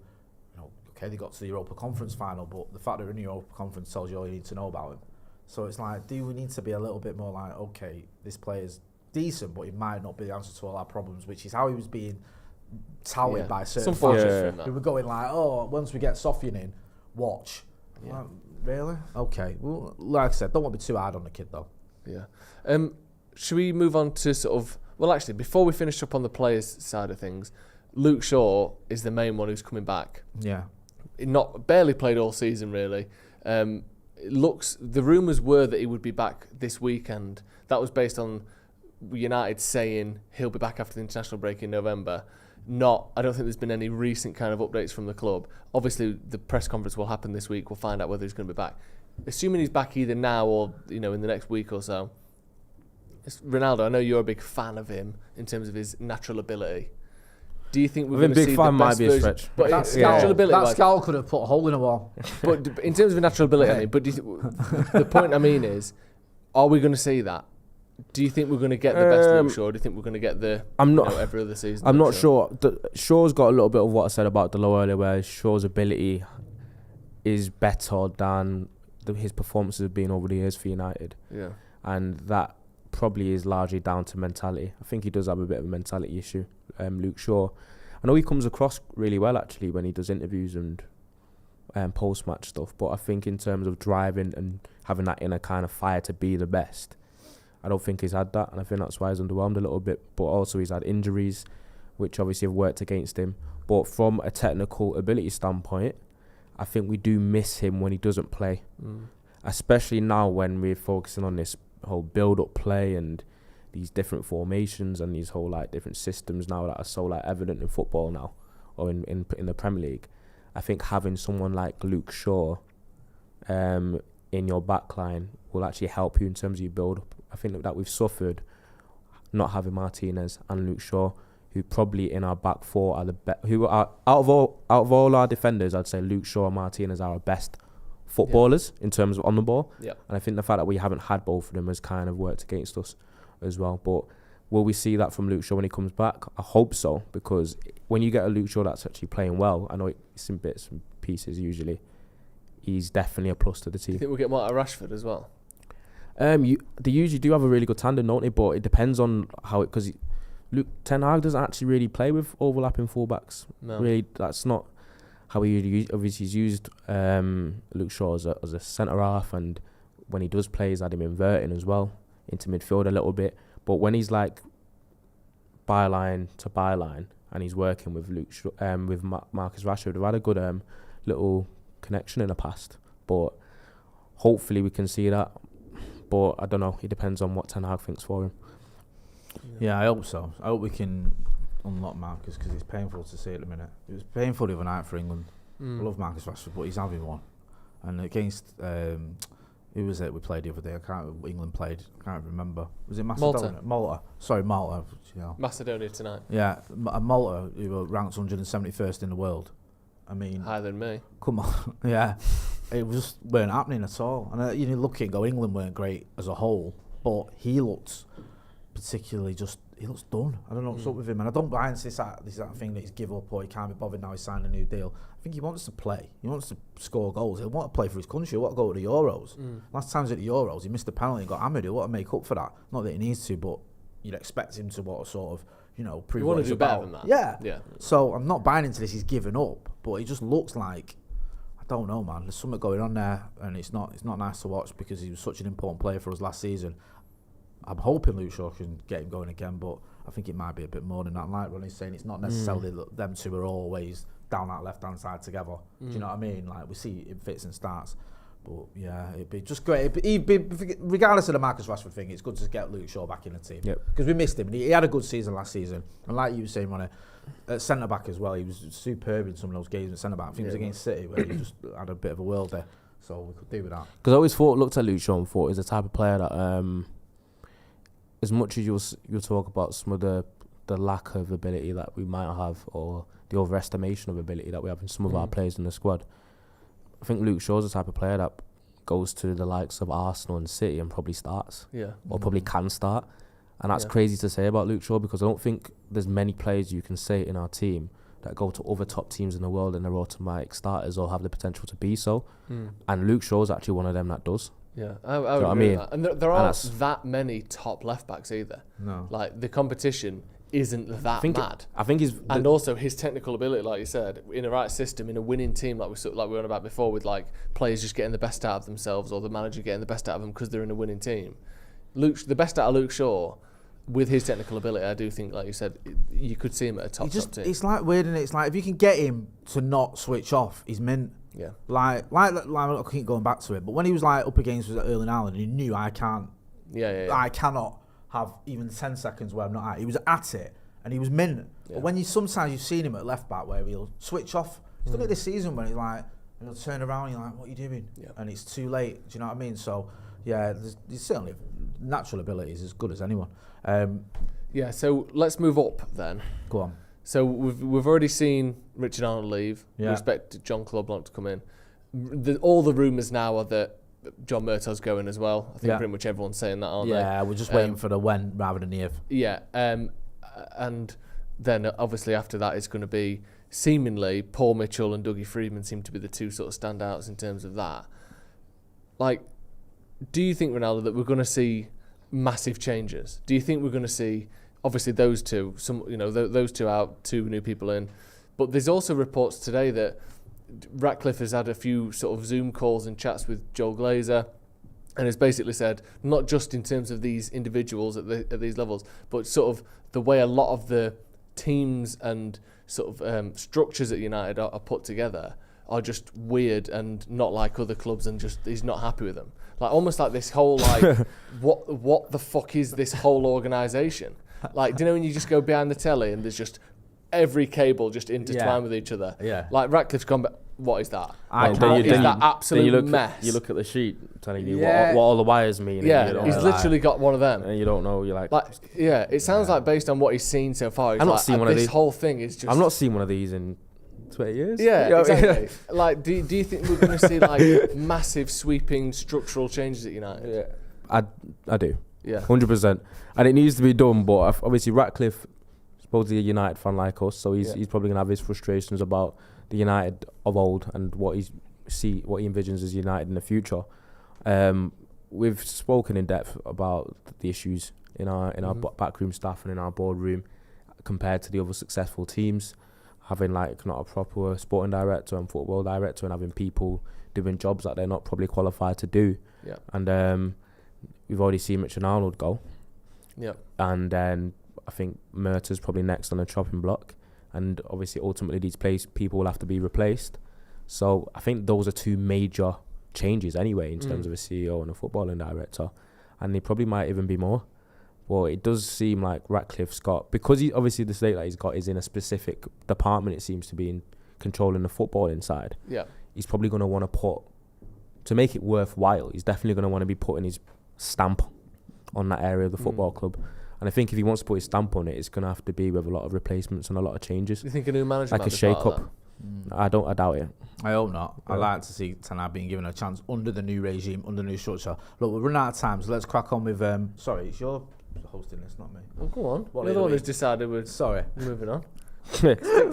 they got to the Europa Conference final, but the fact that they're in the Europa Conference tells you all you need to know about him. So it's like, do we need to be a little bit more like, okay, this player's decent, but he might not be the answer to all our problems, which is how he was being touted by certain fans. Who were going like, oh, once we get Sofian in, watch. Yeah. Like, really? Okay. Well, like I said, don't want to be too hard on the kid, though. Yeah. Should we move on to sort of... Well, actually, before we finish up on the players' side of things, Luke Shaw is the main one who's coming back. Yeah. Barely played all season, really. The rumours were that he would be back this weekend. That was based on United saying he'll be back after the international break in November. I don't think there's been any recent kind of updates from the club. Obviously, the press conference will happen this week. We'll find out whether he's going to be back. Assuming he's back either now or in the next week or so. Ronaldo, I know you're a big fan of him in terms of his natural ability. Do you think we're going to see the best might be a version? stretch. But natural ability, that skull could have put a hole in a wall. But in terms of natural ability, the point I mean is, are we going to see that? Do you think we're going to get the best Luke Shaw? Or do you think we're going to get every other season? I'm not sure. Shaw's got a little bit of what I said about Delo earlier, where Shaw's ability is better than his performances have been over the years for United. Yeah, and that probably is largely down to mentality. I think he does have a bit of a mentality issue, Luke Shaw. I know he comes across really well actually when he does interviews and post-match stuff, but I think in terms of driving and having that inner kind of fire to be the best, I don't think he's had that, and I think that's why he's underwhelmed a little bit. But also he's had injuries, which obviously have worked against him. But from a technical ability standpoint, I think we do miss him when he doesn't play, especially now when we're focusing on this whole build-up play and these different formations and these whole different systems now that are so evident in football now, or in the Premier League. I think having someone like Luke Shaw in your backline will actually help you in terms of your build-up. I think that we've suffered not having Martinez and Luke Shaw, who probably in our back four are the best. Who are out of all our defenders, I'd say Luke Shaw and Martinez are our best footballers in terms of on the ball. Yeah. And I think the fact that we haven't had both of them has kind of worked against us as well. But will we see that from Luke Shaw when he comes back? I hope so, because when you get a Luke Shaw that's actually playing well, I know it's in bits and pieces usually, he's definitely a plus to the team. Do you think we'll get more out of Rashford as well? They usually do have a really good tandem, don't they? But it depends on how because Luke Ten Hag doesn't actually really play with overlapping fullbacks. No. Really, that's not how he obviously he's used Luke Shaw as a centre half, and when he does play, he's had him inverting as well into midfield a little bit. But when he's byline to byline and he's working with Marcus Rashford, we've had a good little connection in the past. But hopefully we can see that. But I don't know. It depends on what Ten Hag thinks for him. Yeah, I hope so. I hope we can unlock Marcus, because it's painful to see at the minute. It was painful the other night for England. I love Marcus Rashford, but he's having one. And against who was it we played the other day? England played. I can't remember. Was it Macedonia? Malta. Sorry, Malta. Macedonia tonight. Yeah, Malta, who were ranked 171st in the world. I mean, higher than me. Come on, yeah. It just weren't happening at all. And you look at it and go, England weren't great as a whole, but he looked particularly he looks done. I don't know what's up with him, and I don't buy into this thing that he's give up or he can't be bothered now he's signed a new deal. I think he wants to play. He wants to score goals. He wants to play for his country. He wants to go to the Euros. Last time he was at the Euros, he missed a penalty and got hammered. He want to make up for that. Not that he needs to, but you'd expect him to prove you what want to he's do about. better than that. Yeah. So I'm not buying into this. He's given up, but he just looks like, I don't know, man. There's something going on there, and it's not nice to watch because he was such an important player for us last season. I'm hoping Luke Shaw can get him going again, but I think it might be a bit more than that. Like Ronnie's saying, it's not necessarily that them two are always down that left-hand side together. Do you know what I mean? Like, we see it fits and starts. But yeah, it'd be just great. Regardless of the Marcus Rashford thing, it's good to get Luke Shaw back in the team. Because we missed him. He had a good season last season. And like you were saying, Ronnie, at centre-back as well, he was superb in some of those games at centre-back. I think it was against City where he just had a bit of a world there. So we could do with that. Because I always looked at Luke Shaw and thought he's the type of player that, as much as you'll talk about some of the lack of ability that we might have, or the overestimation of ability that we have in some of our players in the squad, I think Luke Shaw's the type of player that goes to the likes of Arsenal and City and probably starts. Or probably can start. And that's crazy to say about Luke Shaw, because I don't think there's many players you can say in our team that go to other top teams in the world and they're automatic starters or have the potential to be so. And Luke Shaw's actually one of them that does. Yeah, I would agree with that. And there aren't that many top left backs either. No. Like, the competition isn't that mad. I think and also his technical ability, like you said, in a right system, in a winning team, like we were on about before, with like players just getting the best out of themselves or the manager getting the best out of them because they're in a winning team. The best out of Luke Shaw, with his technical ability, I do think, like you said, you could see him at a top team. It's like weird, and it's like if you can get him to not switch off, he's mint. Yeah. Like I keep going back to it, but when he was like up against us at Erling Haaland, he knew I can't. Yeah. I cannot have even 10 seconds where I'm not at. He was at it, and he was mint. Yeah. But when sometimes you've seen him at left back where he'll switch off. He's done it this season when he's like, and he'll turn around, and you're like, what are you doing? Yeah. And it's too late. Do you know what I mean? So yeah, there's certainly natural abilities as good as anyone. Yeah. So let's move up then. Go on. So we've already seen Richard Arnold leave. Yeah. We expect John Claude to come in. All the rumours now are that John Murtaugh's going as well. I think pretty much everyone's saying that, aren't they? Yeah, we're just waiting for the when rather than the if. Yeah, and then obviously after that it's going to be seemingly Paul Mitchell and Dougie Freedman seem to be the two sort of standouts in terms of that. Like, do you think, Ronaldo, that we're going to see massive changes? Do you think we're going to see... Obviously, those two, those two out, two new people in. But there's also reports today that Ratcliffe has had a few sort of Zoom calls and chats with Joel Glazer, and has basically said, not just in terms of these individuals at these levels, but sort of the way a lot of the teams and sort of structures at United are put together are just weird and not like other clubs, and just he's not happy with them. Like, almost like this whole what the fuck is this whole organisation? Like, do you know when you just go behind the telly and there's just every cable just intertwined with each other? Yeah. Like, Ratcliffe's gone, what is that? Is that absolute mess? You look at the sheet telling you what all the wires mean. Yeah, he's literally got one of them. And you don't know, you're like... it sounds like based on what he's seen so far, I'm not seeing one of these. This whole thing is just... I'm not seeing one of these in 20 years. Yeah, exactly. Like, do you think we're going to see like massive sweeping structural changes at United? Yeah. I do. Yeah. 100%. And it needs to be done, but obviously Ratcliffe, supposedly a United fan like us, so he's probably going to have his frustrations about the United of old and what he envisions as United in the future. We've spoken in depth about the issues in our backroom staff and in our boardroom compared to the other successful teams, having like not a proper sporting director and football director and having people doing jobs that they're not probably qualified to do. Yeah. And we've already seen Richard Arnold go. Yeah. And then I think Murtaugh's probably next on the chopping block. And obviously, ultimately, these people will have to be replaced. So I think those are two major changes anyway in terms of a CEO and a footballing director. And there probably might even be more. Well, it does seem like Ratcliffe's got... Because obviously the slate that he's got is in a specific department, it seems to be in controlling the footballing side. Yeah. He's probably going to want to put... To make it worthwhile, he's definitely going to want to be putting his stamp on that area of the football club. And I think if he wants to put his stamp on it, it's going to have to be with a lot of replacements and a lot of changes. Do you think a new manager like a shake-up? I doubt it. I hope not. Yeah. I'd like to see Tanab being given a chance under the new regime, under the new structure. Look, we're running out of time, so let's crack on with... sorry, it's your hosting this, not me. Oh, go on. You're the one who's decided we're moving on.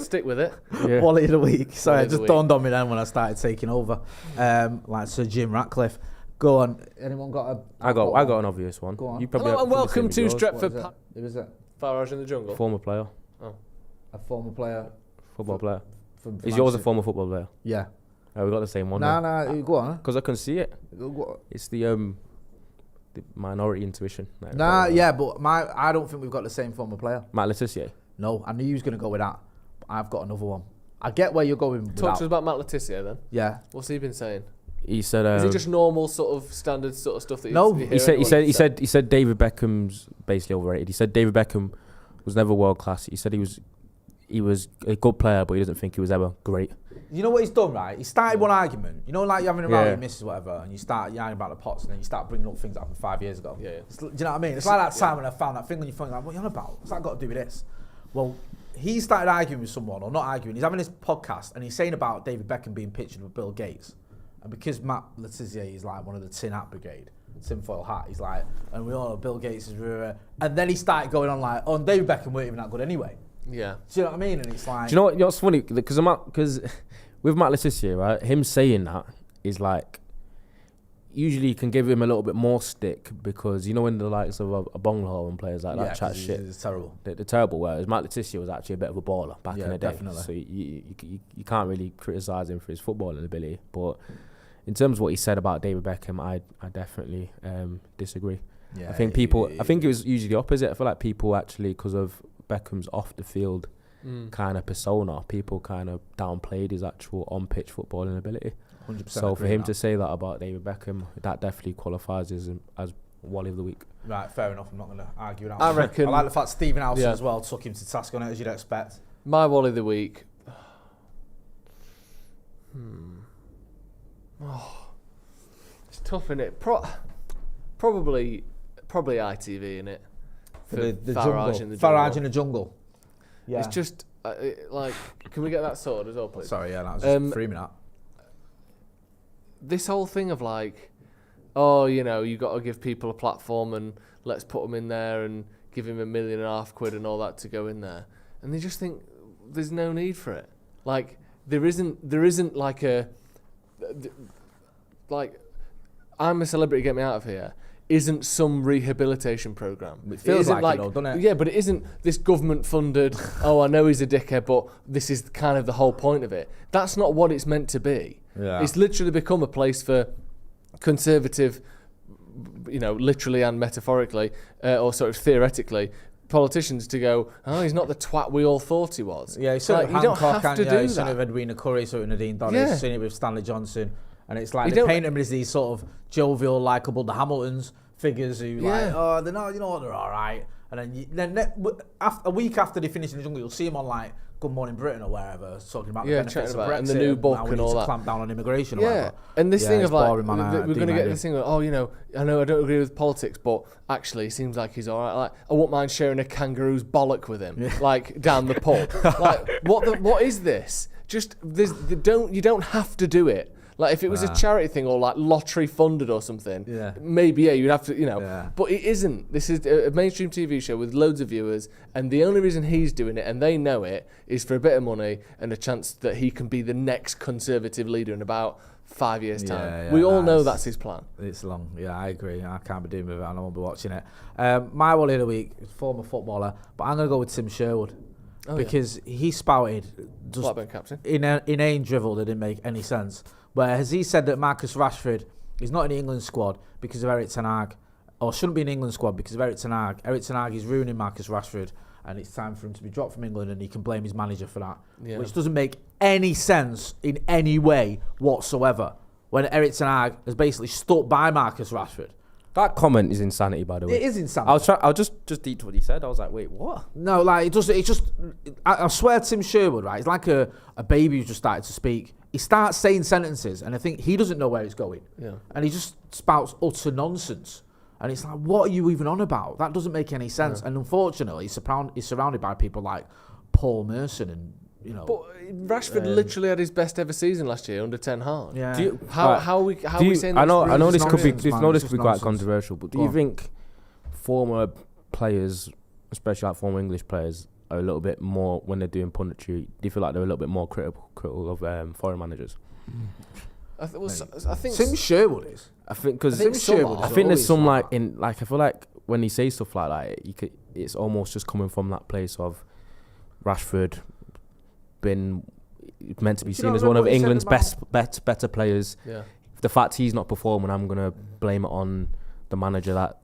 Stick with it. Yeah. Wally of the week. Sorry, it just dawned on me then when I started taking over. Like Sir Jim Ratcliffe. Go on. Anyone got a... I got an obvious one. Go on. You probably Hello and welcome to Stretford. Who is it? Farage in the Jungle. Former player. Oh. A former player. Football player. Is yours a former football player? Yeah. Oh, we got the same one. No, go on. Because I can see it. It's the minority intuition. But I don't think we've got the same former player. Matt Le Tissier. No, I knew you was going to go with that. But I've got another one. I get where you're going with Talk to us about Matt Le Tissier then. Yeah. What's he been saying? He said... is it just normal sort of standard sort of stuff that no, you hear? He said David Beckham's basically overrated. He said David Beckham was never world class. He said he was a good player, but he doesn't think he was ever great. You know what he's done, right? He started one argument. You know, like you're having a row with your missus or whatever, and you start yarning about the pots, and then you start bringing up things that happened 5 years ago. Yeah. Do you know what I mean? It's like that time when I found that thing on your phone, like, what are you on about? What's that got to do with this? Well, he started arguing with someone, or not arguing. He's having this podcast, and he's saying about David Beckham being pictured with Bill Gates. And because Matt Le Tissier is like one of the tin hat brigade, tinfoil hat, he's like, and we all know Bill Gates is... And then he started going on like, and David Beckham weren't even that good anyway. Yeah. Do you know what I mean? And it's like... Do you know what? What's funny? Because with Matt Le Tissier, right, him saying that is like... usually you can give him a little bit more stick because you know when the likes of a Overhaul and players like that chat shit, it's terrible. They're terrible. Whereas Malacia was actually a bit of a baller back in the day. Definitely. So you can't really criticise him for his footballing ability. But in terms of what he said about David Beckham, I definitely disagree. Yeah, I think it was usually the opposite. I feel like people actually, because of Beckham's off the field kind of persona, people kind of downplayed his actual on pitch footballing ability. 100% so for him to say that about David Beckham, that definitely qualifies as Wally of the Week. Right, fair enough. I'm not going to argue that. I reckon. I like the fact Stephen Howson as well took him to task on it, as you'd expect. My Wally of the Week. Oh, it's tough, isn't it? Probably ITV, in it. For the Farage jungle. in the Farage jungle. in the jungle. Yeah. It's just can we get that sorted as well, please? Sorry, that was just 3 minutes. This whole thing of you got to give people a platform and let's put them in there and give him £1.5 million and all that to go in there, and they just think there's no need for it. Like there isn't like I'm a celebrity, get me out of here. Isn't some rehabilitation program? It feels like it, though, doesn't it? Yeah, but it isn't this government-funded. I know he's a dickhead, but this is kind of the whole point of it. That's not what it's meant to be. Yeah. It's literally become a place for conservative, literally and metaphorically, or sort of theoretically, politicians to go, he's not the twat we all thought he was. Yeah, he's sort of you don't Hancock, have to do he's that. sort of Edwina Curry, sort of Nadine Dorries, Yeah. seen it with Stanley Johnson. And it's like You they don't- paint them as these sort of jovial, likeable, the Hamiltons figures who they're not, they're all right. And then a week after they finish in the jungle, you'll see them on like Good Morning Britain or wherever, talking about the benefits of Brexit and the new book how we and need all to that. clamp down on immigration. Or Yeah, whatever. and this thing it's of like, boring, man. we're going to get this thing of, I know I don't agree with politics, but actually he seems like he's all right. Like, I wouldn't mind sharing a kangaroo's bollock with him, like down the pub. Like, what is this? Just you don't have to do it. Like if it was a charity thing or like lottery funded or something, maybe you'd have to, but it isn't. This is a mainstream TV show with loads of viewers, and the only reason he's doing it, and they know it, is for a bit of money and a chance that he can be the next Conservative leader in about 5 years' time. We all know that's his plan. It's long. Yeah, I agree. I can't be doing with it, and I won't be watching it. My Wally of the Week is former footballer, but I'm going to go with Tim Sherwood. Because he spouted just Blackburn captain. inane drivel that didn't make any sense. Whereas he said that Marcus Rashford is not in the England squad because of Eric Ten Hag, or shouldn't be in the England squad because of Eric Ten Hag. Eric Ten Hag is ruining Marcus Rashford, and it's time for him to be dropped from England, and he can blame his manager for that, which doesn't make any sense in any way whatsoever. When Eric Ten Hag has basically stuck by Marcus Rashford. That comment is insanity, by the way. It is insanity. I'll just deep to what he said. I was like, wait, what? No, like I swear Tim Sherwood, right? He's like a baby who's just started to speak. He starts saying sentences, and I think he doesn't know where it's going. Yeah. And he just spouts utter nonsense. And it's like, what are you even on about? That doesn't make any sense. Yeah. And unfortunately, he's surrounded by people like Paul Merson and, But Rashford literally had his best ever season last year under Ten Hag. Yeah. How are we saying that? I know this could be nonsense. quite controversial, but do you think former players, especially like former English players, are a little bit more, when they're doing punditry, do you feel like they're a little bit more critical of foreign managers? I think Tim Sherwood is. I think because I think there's some I feel like when he says stuff like that, it's almost just coming from that place of Rashford been meant to be seen as one of England's better players. Yeah. The fact he's not performing, I'm gonna blame it on the manager that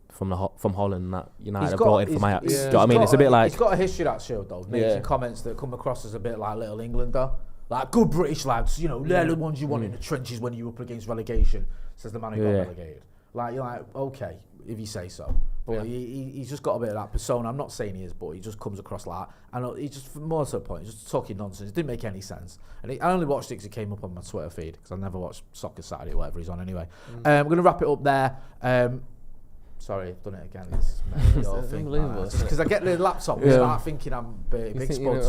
from Holland that United brought in from Ajax. Do you know what I mean? It's a bit like he's got a history that show though, making comments that come across as a bit like Little Englander. Like, good British lads, they're the ones you want in the trenches when you're up against relegation, says the man who got relegated. Like, you're like, okay, if you say so. But he's just got a bit of that persona. I'm not saying he is, but he just comes across like that. And he just, more to the point, just talking nonsense. It didn't make any sense. And I only watched it because it came up on my Twitter feed, because I never watch Soccer Saturday or whatever he's on anyway. We're going to wrap it up there. Sorry, I've done it again. It's unbelievable. Because I get the laptop and start thinking I'm big spuds.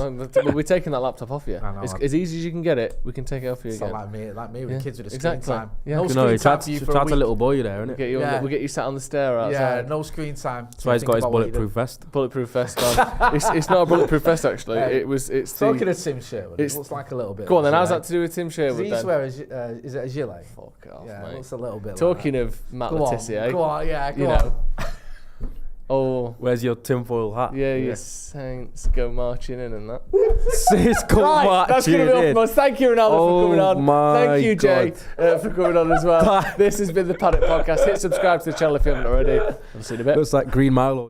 We're taking that laptop off you. As easy as you can get it, we can take it off you again. Like me with kids with a screen time. Yeah. No screen time for you for a week. a little boy there, isn't it? We'll get you sat on the stair outside. Yeah, no screen time. That's why he's got his bulletproof vest. Bulletproof vest on. It's not a bulletproof vest actually. It's talking of Tim Sherwood. It looks like a little bit. Go on then. How's that to do with Tim Sherwood? Does he swear? Is it a gilet? Fuck off, Yeah, mate. it looks a little bit. Talking of Matt Le Tissier. Go on, go on. Oh, where's your tinfoil hat? Yeah, your Saints go marching in and that. Saints go marching that's going to be in. off. Thank you, Ronaldo, for coming on. Thank you, Jay, God. for coming on as well. This has been the Paddock Podcast. Hit subscribe to the channel if you haven't already. I'll see you in a bit. Looks like Green Milo.